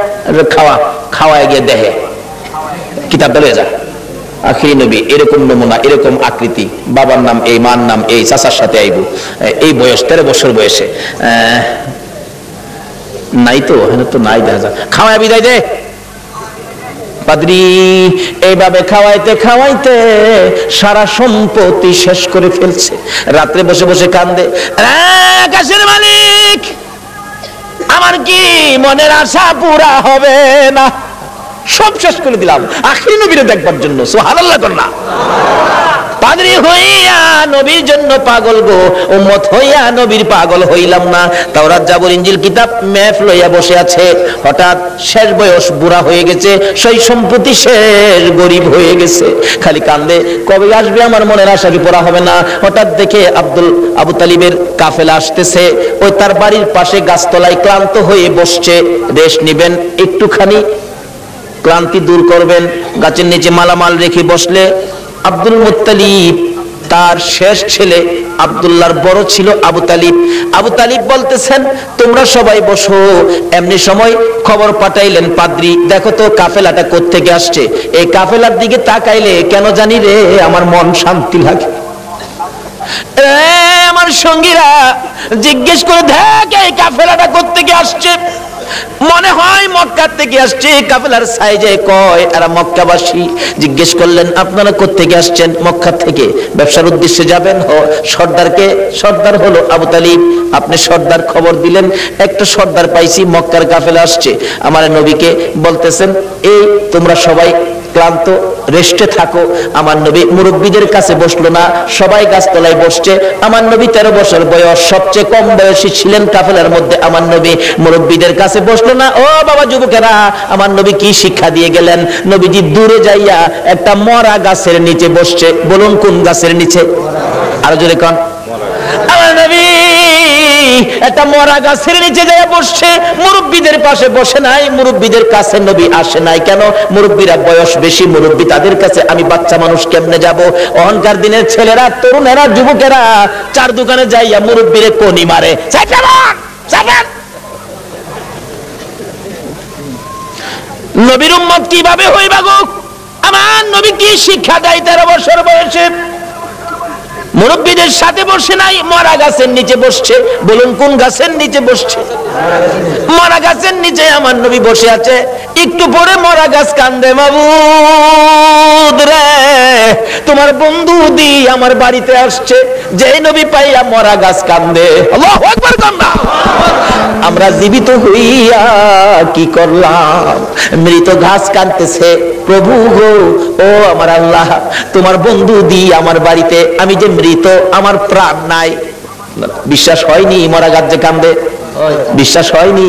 S1: খাওয়া খাওয়ায় গিয়ে দেহে কিতাব লয়ে যা। আখিরি নবী এরকম নমুনা, এরকম আকৃতি, বাবার নাম এই, মার নাম এই, চাচার সাথে আইব, এই বয়স 13 বছর বয়সে। নাই তো, হ্যাঁ তো নাই, দেখা যায় খাওয়ায় বিদায় দে। পাদ্রী এইভাবে খাওয়াইতে খাওয়াইতে সারা সম্পত্তি শেষ করে ফেলছে। রাত্রে বসে বসে কান্দে, আকাশের মালিক আমার কি মনের আশা পুরা হবে না? সব শেষ করে দিলাম আখিরি নবীরে দেখবার জন্য। সুবহানাল্লাহ কন্যা। পাদ্রী হইয়া নবীর জন্য পাগল গো, উম্মত হইয়া নবীর পাগল হইলাম না। তাওরাত জাবুর ইনজিল কিতাব মেফ লইয়া বসে আছে, হঠাৎ শেষ বয়স বুড়া হয়ে গেছে, সেই সম্পত্তি শেষ, গরিব হয়ে গেছে, খালি কান্দে কবে আসবে আমার মনের আশা কি পুরা হবে না। হঠাৎ দেখে আবু তালিবের কাফেলা আসতেছে, ওই তার বাড়ির পাশে গাছতলায় ক্লান্ত হয়ে বসছে, রেস্ট নিবেন, একটুখানি ক্লান্তি দূর করবেন, গাছের নিচে মালামাল রেখে বসলে আব্দুল মুত্তালিব তার শেষ ছেলে আব্দুল্লাহর বড় ছিল আবু তালিব। আবু তালিব বলতেছেন তোমরা সবাই বসো। এমনি সময় খবর পাঠাইলেন পাদ্রী, দেখো তো কাফেলাটা কোত্থেকে আসছে। এই কাফেলার দিকে তাকাইলে কেন জানি রে আমার মন শান্তি লাগে। আমার সঙ্গীরা জিজ্ঞেস করে দেখ এই কাফেলাটা কোত্থেকে আসছে, মনে হয় মক্কা থেকে আসছে। কাফেলার সাইজে কয় এরা মক্কাবাসী। জিজ্ঞেস করলেন আপনারা কোত্থেকে আসছেন? মক্কা থেকে। ব্যবসার উদ্দেশ্যে যাবেন? সর্দারকে? সর্দার হলো আবু তালিব। আপনি সর্দার খবর দিলেন, একটা সর্দার পাইছি, মক্কার কাফেলা আসছে। আমার নবীকে বলতেছেন এই তোমরা সবাই ক্লান্ত, রেস্টে থাকো। আমার নবী মুরব্বীদের কাছে বসলো না, সবাই গাছতলায় বসছে। আমার নবী 13 বছর বয়স, সবচেয়ে কম বয়সী ছিলেন কাফেলার মধ্যে। আমার নবী মুরব্বীদের কাছে বসলো না। ও বাবা যুবকেরা, আমার নবী কি শিক্ষা দিয়ে গেলেন? নবীজি দূরে যাইয়া একটা মরা গাছের নিচে বসছে। বলুন কোন গাছের নিচে? আরো জোরে কোন? আমার নবী একটা মরা গাছের নিচে যায় বসছে, মুরব্বীদের পাশে বসে নাই, মুরব্বীদের কাছে নবী আসে নাই। কেন? মুরব্বীরা বয়স বেশি, মুরব্বী তাদের কাছে, আমি বাচ্চা মানুষ কেমনে যাব? অহংকার দিনের ছেলেরা, তরুণেরা, যুবকেরা চার দোকানে যাইয়া মুরব্বীরে কোনি মারে। নবীর উম্মত কিভাবে হইবা গো? আমার নবী কি শিক্ষা দেয় 13 বছর বয়সে? মুরব্বীদের সাথে বসে নাই, মরা গাছের নিচে বসছে। বলুন কোন গাছের নিচে বসছে? মরা গাছের নিচে আমার নবী বসে আছে। একটু পরে মরা গাছ কান্দে, মাবুদ রে তোমার বন্ধু দি আমার বাড়িতে আসছে। যে নবী পাইয়া মরা গাছ কান্দে। আল্লাহু আকবার কান্দা। আমরা জীবিত হইয়া কি করলাম? মৃত ঘাস কাঁদতেছে, প্রভু গো ও আমার আল্লাহ তোমার বন্ধু দি আমার বাড়িতে, আমি যে মৃত, আমার প্রাণ নাই। বিশ্বাস হয়নি মরা গাছ যে কান্দে? বিশ্বাস হয়নি?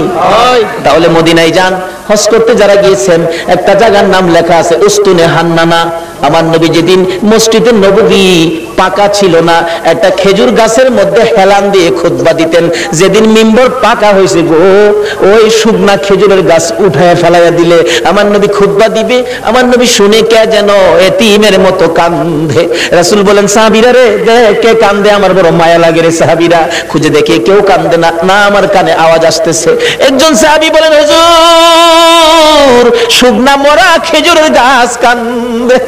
S1: তাহলে মদিনায় যান, হজ করতে যারা গিয়েছেন, একটা জায়গার নাম লেখা আছে উস্তুনে হান্নানা। আমার নবী যেদিন মসজিদে নববী পাকা ছিল না, একটা খেজুর গাছের মধ্যে হেলান দিয়ে খুতবা দিতেন। যেদিন মিম্বর পাকা হয়েছে গো, ওই শুকনা খেজুরের গাছ উঠায় ফেলাইয়া দিলে আমার নবী খুতবা দিবে। আমার নবী শুনে কে যেন এতিমের মতো কান্দে। রাসূল বলেন সাহাবীরা রে কে কান্দে? আমার বড় মায়া লাগে রে সাহাবীরা। খুঁজে দেখে কেউ কান্দে না, না আমার কানে আওয়াজ আসতেছে। একজন সাহাবী বলেন হুজুর শুকনা মরা খেজুরের গাছ কান্দে।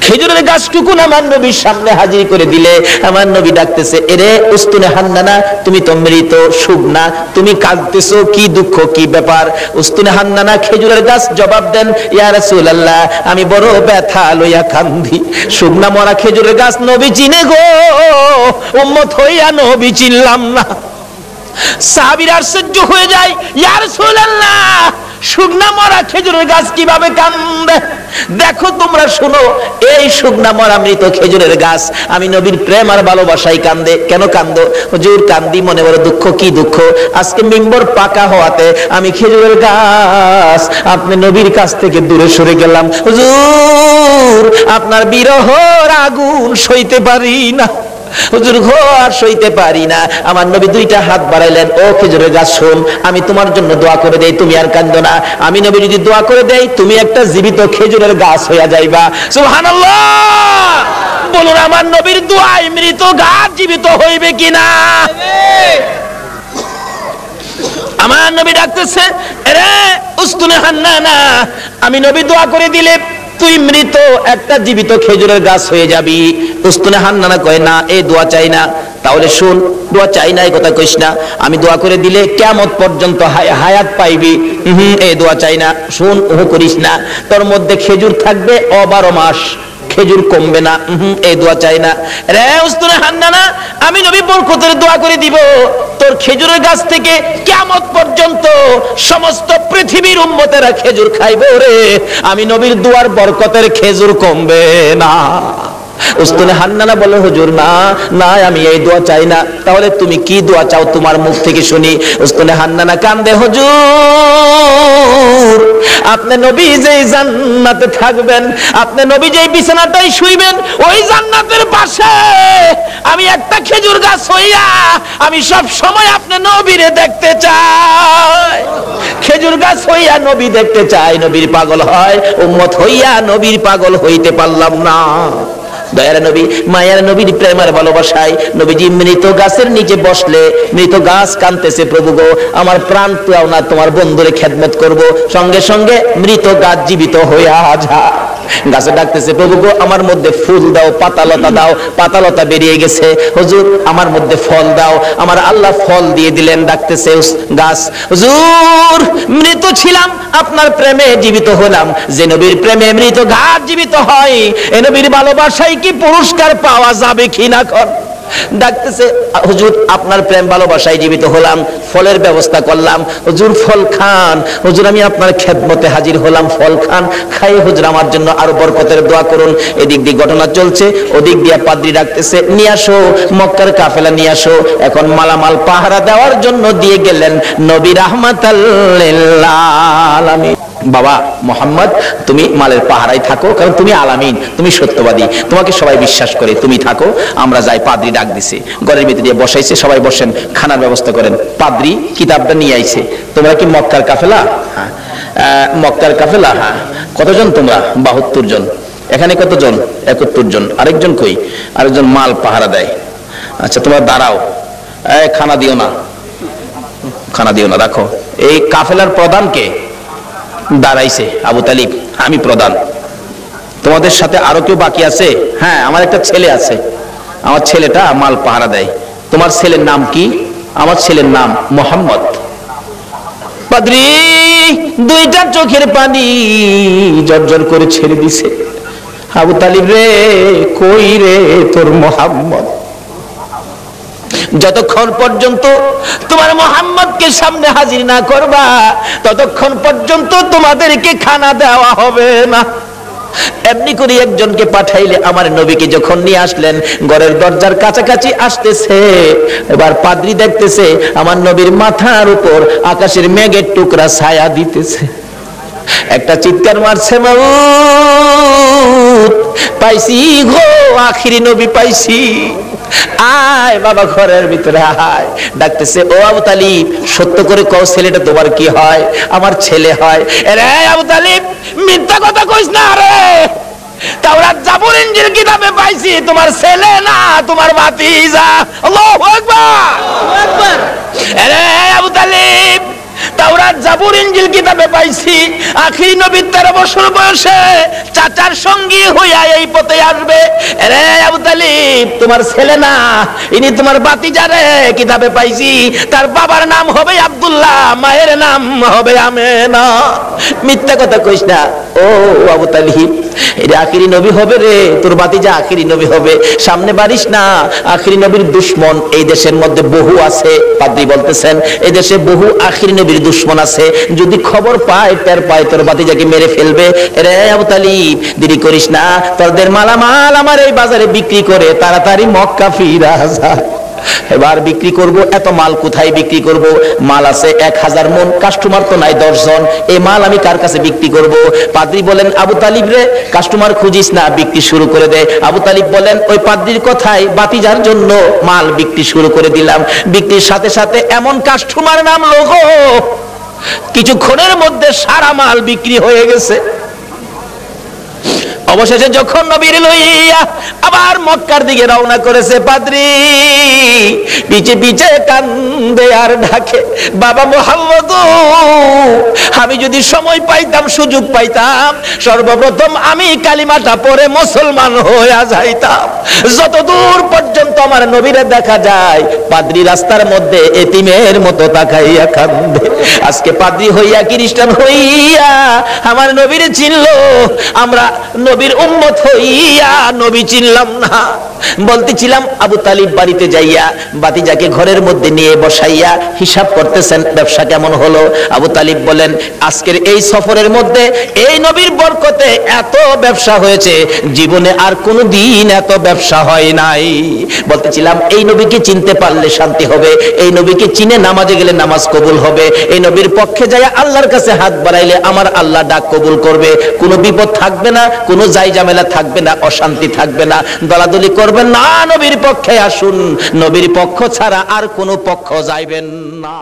S1: খেজুরের গাছটুকুন আমার নবীর সামনে হাজির করে দিলে আমার নবী ডাকতেছে এরে উস্তুনে হান্নানা, তুমি তো মৃত, শুকনা, তুমি কাঁদতেছো, কি দুঃখ, কি ব্যাপার? উস্তুনে হান্নানা খেজুরের গাছ জবাব দেন ইয়া রাসূলুল্লাহ আমি বড় ব্যথা লইয়া কান্দি। শুকনা মরা খেজুরের গাছ নবী চিনে গো, উম্মত হইয়া নবী চিনলাম না। সাহাবীরা আশ্চর্য হয়ে যায়, ইয়া রাসূলুল্লাহ শুকনা মরা খেজুরের গাছ কিভাবে কান্দে? দেখো তোমরা শোনো, এই শুকনা মরা মৃত খেজুরের গাছ আমি নবীর প্রেম আর ভালোবাসায় কান্দে। কেন কান্দো? হুজুর কান্দি মনে বড় দুঃখ। কি দুঃখ? আজকে মিম্বর পাকা হওয়াতে আমি খেজুরের গাছ আপনি নবীর কাছ থেকে দূরে সরে গেলাম। হুজুর আপনার বিরহর আগুন সইতে পারি না, হুজুর ঘর সইতে পারি না। আমার নবী দুইটা হাত বাড়াইলেন, ও খেজুরের গাছ শোন, আমি তোমার জন্য দোয়া করে দেই, তুমি আর কান্দো না। আমি নবী যদি দোয়া করে দেই, তুমি একটা জীবিত খেজুরের গাছ হইয়া যাইবা। সুবহানাল্লাহ বলুন, আমার নবীর দোয়ায় মৃত গাছ জীবিত হইবে কিনা? আমার নবী ডাকতেছে আরে উস্তুনে হান্নানা, আমি নবী দোয়া করে দিলে তুই মৃত একটা জীবিত খেজুরের গাছ হয়ে যাবি। উস্তুনে হান্নানা কয় না, এই দোয়া চাই না। তাহলে শুন, দোয়া চাই না এই কথা কইস না, আমি দোয়া করে দিলে কিয়ামত পর্যন্ত হায়াত পাইবি। এই দোয়া চাই না। শুন, ও করিস না, তোর মধ্যে খেজুর থাকবে 12 মাস। খেজুর কমবে না, এই দোয়া চাই না। রে উস্তাদ হান্নানা, আমি নবী বরকতের দোয়া করে দিব, তোর খেজুরের গাছ থেকে কিয়ামত পর্যন্ত সমস্ত পৃথিবীর উম্মতেরা খেজুর খাইবে রে, আমি নবীর দোয়ার বরকতের খেজুর কমবে না। উস্তাদ হান্নানা বলে হুজুর না না, আমি এই দোয়া চাই না। তাহলে তুমি কি দোয়া চাও, তোমার মুখ থেকে শুনি। উস্তাদ হান্নানা কান্দে, হুজুর আপনি নবী যেই জান্নাতে থাকবেন, আপনি নবী যেই বিছানাটাই শুইবেন, ওই জান্নাতের পাশে আমি একটা খেজুর গাছ হইয়া আমি সব সময় আপনি নবীরে দেখতে চাই। খেজুর গাছ হইয়া নবী দেখতে চাই, নবীর পাগল হয়, উম্মত হইয়া নবীর পাগল হইতে পারলাম না। দয়ার নবী, মায়ার নবীর প্রেমের ভালোবাসায় নবীজি মৃত গাছের নিচে বসলে মৃত গাছ কাঁদতেছে, প্রভু গো আমার প্রাণ পাও না, তোমার বন্ধুরে খেদমত করব। সঙ্গে সঙ্গে মৃত গাছ জীবিত হইয়া যায়। গাছে ডাকতেছে, প্রভু গো আমার মধ্যে ফুল দাও, পাতালতা দাও। পাতালতা বেরিয়ে গেছে, হুজুর আমার মধ্যে ফল দাও। আমার আল্লাহ ফল দিয়ে দিলেন। ডাকতেছে গাছ, হুজুর মৃত ছিলাম, আপনার প্রেমে জীবিত হলাম। যে নবীর প্রেমে মৃত গাছ জীবিত হয়, এ নবীর ভালোবাসায় কি পুরস্কার পাওয়া যাবে কিনা? ডাকতেছে, হুজুর আপনার প্রেম ভালোবাসায় জীবিত হলাম, ফলের ব্যবস্থা করলাম, হুজুর ফল খান। হুজুর আমি আপনার খেদমতে হাজির হলাম, ফল খান। খাই হুজুর আমার জন্য আরো বরকতের দোয়া করুন। এদিক দিয়ে ঘটনা চলছে, ওদিক দিয়ে পাদ্রী ডাকতেছে, নিয়ে আসো মক্কার কাফেলা নিয়ে আসো। এখন মালামাল পাহারা দেওয়ার জন্য দিয়ে গেলেন নবী রাহমাতাল লিল আলামিন। বাবা মোহাম্মদ তুমি মালের পাহারায় থাকো, কারণ তুমি আলামিন, তুমি সত্যবাদী, তোমাকে সবাই বিশ্বাস করে, তুমি থাকো, আমরা যাই। পাদ্রী ডাক দিছে, ঘরের ভিতরে দিয়ে বসাইছে, সবাই বসেন, খানার ব্যবস্থা করেন। পাদ্রী কিতাবটা নিয়ে আইছে, তোমরা কি মক্কার কাফেলা? হ্যাঁ মক্কার কাফেলা। হ্যাঁ কতজন তোমরা? 72 জন। এখানে কতজন? 71 জন। আরেকজন কই? আরেকজন মাল পাহারা দেয়। আচ্ছা তোমরা দাঁড়াও, খানা দিও না, খানা দিও না, রাখো। এই কাফেলার প্রধান কে? দাঁড়াইছে আবু তালিব, আমি প্রধান। তোমাদের সাথে আরো কেউ বাকি আছে? হ্যাঁ আমার একটা ছেলে আছে, আমার ছেলেটা মাল পাহারা দেয়। তোমার ছেলের নাম কি? আমার ছেলের নাম মোহাম্মদ। পাদ্রী দুইটা চোখের পানি জর্জর করে ছেড়ে দিছে। আবু তালিব রে, কই রে তোর মোহাম্মদ? যতক্ষণ পর্যন্ত তোমার মোহাম্মদকে সামনে হাজির না করবা, ততক্ষণ পর্যন্ত তোমাদেরকে খানা দেওয়া হবে না। এমনি করে একজনকে পাঠাইলে, আমার নবীকে যখন নিয়ে আসলেন, ঘরের দরজার কাছাকাছি আসতেছে, এবার পাদ্রী দেখতেছে আমার নবীর মাথার উপর আকাশের মেঘের টুকরা ছায়া দিতেছে। একটা চিৎকার মারছে, মাউত পাইছি গো, আখিরি নবী পাইছি, আয় বাবা ঘরের ভিতরে আয়। ডাকতেছে, ও আবু তালিব সত্য করে কও ছেলেটা তোমার কি হয়? আমার ছেলে হয়। রে আবু তালিব মিথ্যা কথা কইস না রে, তাওরাত জাবুর ইনজিল কিতাবে পাইছি তোমার ছেলে না, তোমার ভাতিজা। আল্লাহু আকবার, আল্লাহু আকবার। রে আবু তালিব তাওরাত জাবুর ইনজিল কিতাবে পাইছি আখিরি নবী 13 বছর বয়সে চাচার সঙ্গী হইয়া এই পথে আসবে। রে আবু তালিব তোমার ছেলে না, ইনি তোমার ভাতিজা রে। কিতাবে পাইছি তার বাবার নাম হবে আব্দুল্লাহ, মায়ের নাম হবে আমেনা। মিথ্যা কথা কইস না ও আবু তালিব, এটা আখিরি নবী হবে রে, তোর ভাতিজা আখিরি নবী হবে। সামনে বাড়িস না, আখিরি নবীর দুশমন এই দেশের মধ্যে বহু আছে। পাদ্রী বলতেছেন এই দেশে বহু আখিরি নবীর দুশমন আছে, যদি খবর পায় টের পায় তোর ভাতিজাকে মেরে ফেলবে। রে আবু তালিব দেরি করিস না, তোদের মালামাল আমার এই বাজারে বিক্রি করে তাড়াতাড়ি মক্কা ফিরা যা। এবার বিক্রি করব, এত মাল কোথায় বিক্রি করব? মাল আছে 1000 মন, কাস্টমার তো নাই 10 জন, এই মাল আমি কার কাছে বিক্রি করব? পাদ্রী বলেন, আবু তালিব রে কাস্টমার খুঁজিস না, বিক্রি শুরু করে দে। আবু তালিব বলেন, ওই পাদ্রীর কথায় ভাতিজার জন্য মাল বিক্রি শুরু করে দিলাম। বিক্রির সাথে সাথে এমন কাস্টমার নামলো গো, কিছুক্ষণের মধ্যে সারা মাল বিক্রি হয়ে গেছে। অবশেষে যখন নবীর লইয়া আবার মক্কার দিকে রওনা করেছে, পাদ্রী পিছে পিছে কান্দে আর ডাকে, বাবা মুহাম্মদ আমি যদি সময় পাইতাম, সুযোগ পাইতাম, সর্বপ্রথম আমি কালিমাটা পড়ে মুসলমান হইয়া যাইতাম। যত দূর পর্যন্ত আমার নবীরে দেখা যায়, পাদ্রী রাস্তার মধ্যে এতিমের মতো তাকাইয়া কান্দে। আজকে পাদ্রী হইয়া খ্রিস্টান হইয়া আমার নবীরে চিনল। আমরা নবীর উম্মত হইয়া নবী চিনলাম না। বলতেছিলাম আবু তালিব বাড়িতে যাইয়া বাতিজাকে ঘরের মধ্যে নিয়ে বসাইয়া হিসাব করতেছেন ব্যবসা কেমন হলো। আবু তালিব বলেন আজকের এই সফরের মধ্যে এই নবীর বরকতে এত ব্যবসা হয়েছে, জীবনে আর কোনো দিন এত ব্যবসা হয় নাই। বলতেছিলাম এই নবীকে চিনতে পারলে শান্তি হবে, এই নবীকে চিনে নামাজে গেলে নামাজ কবুল হবে, এই নবীর পক্ষে যায় আল্লাহর কাছে হাত বাড়াইলে আমার আল্লাহ ডাক কবুল করবে, কোনো বিপদ থাকবে না, কোনো জাই ঝামেলা থাকবে না, অশান্তি থাকবে না। দলাদলি করবেন না, নবীর পক্ষে আসুন, নবীর পক্ষ ছাড়া আর কোনো পক্ষ যাইবেন না।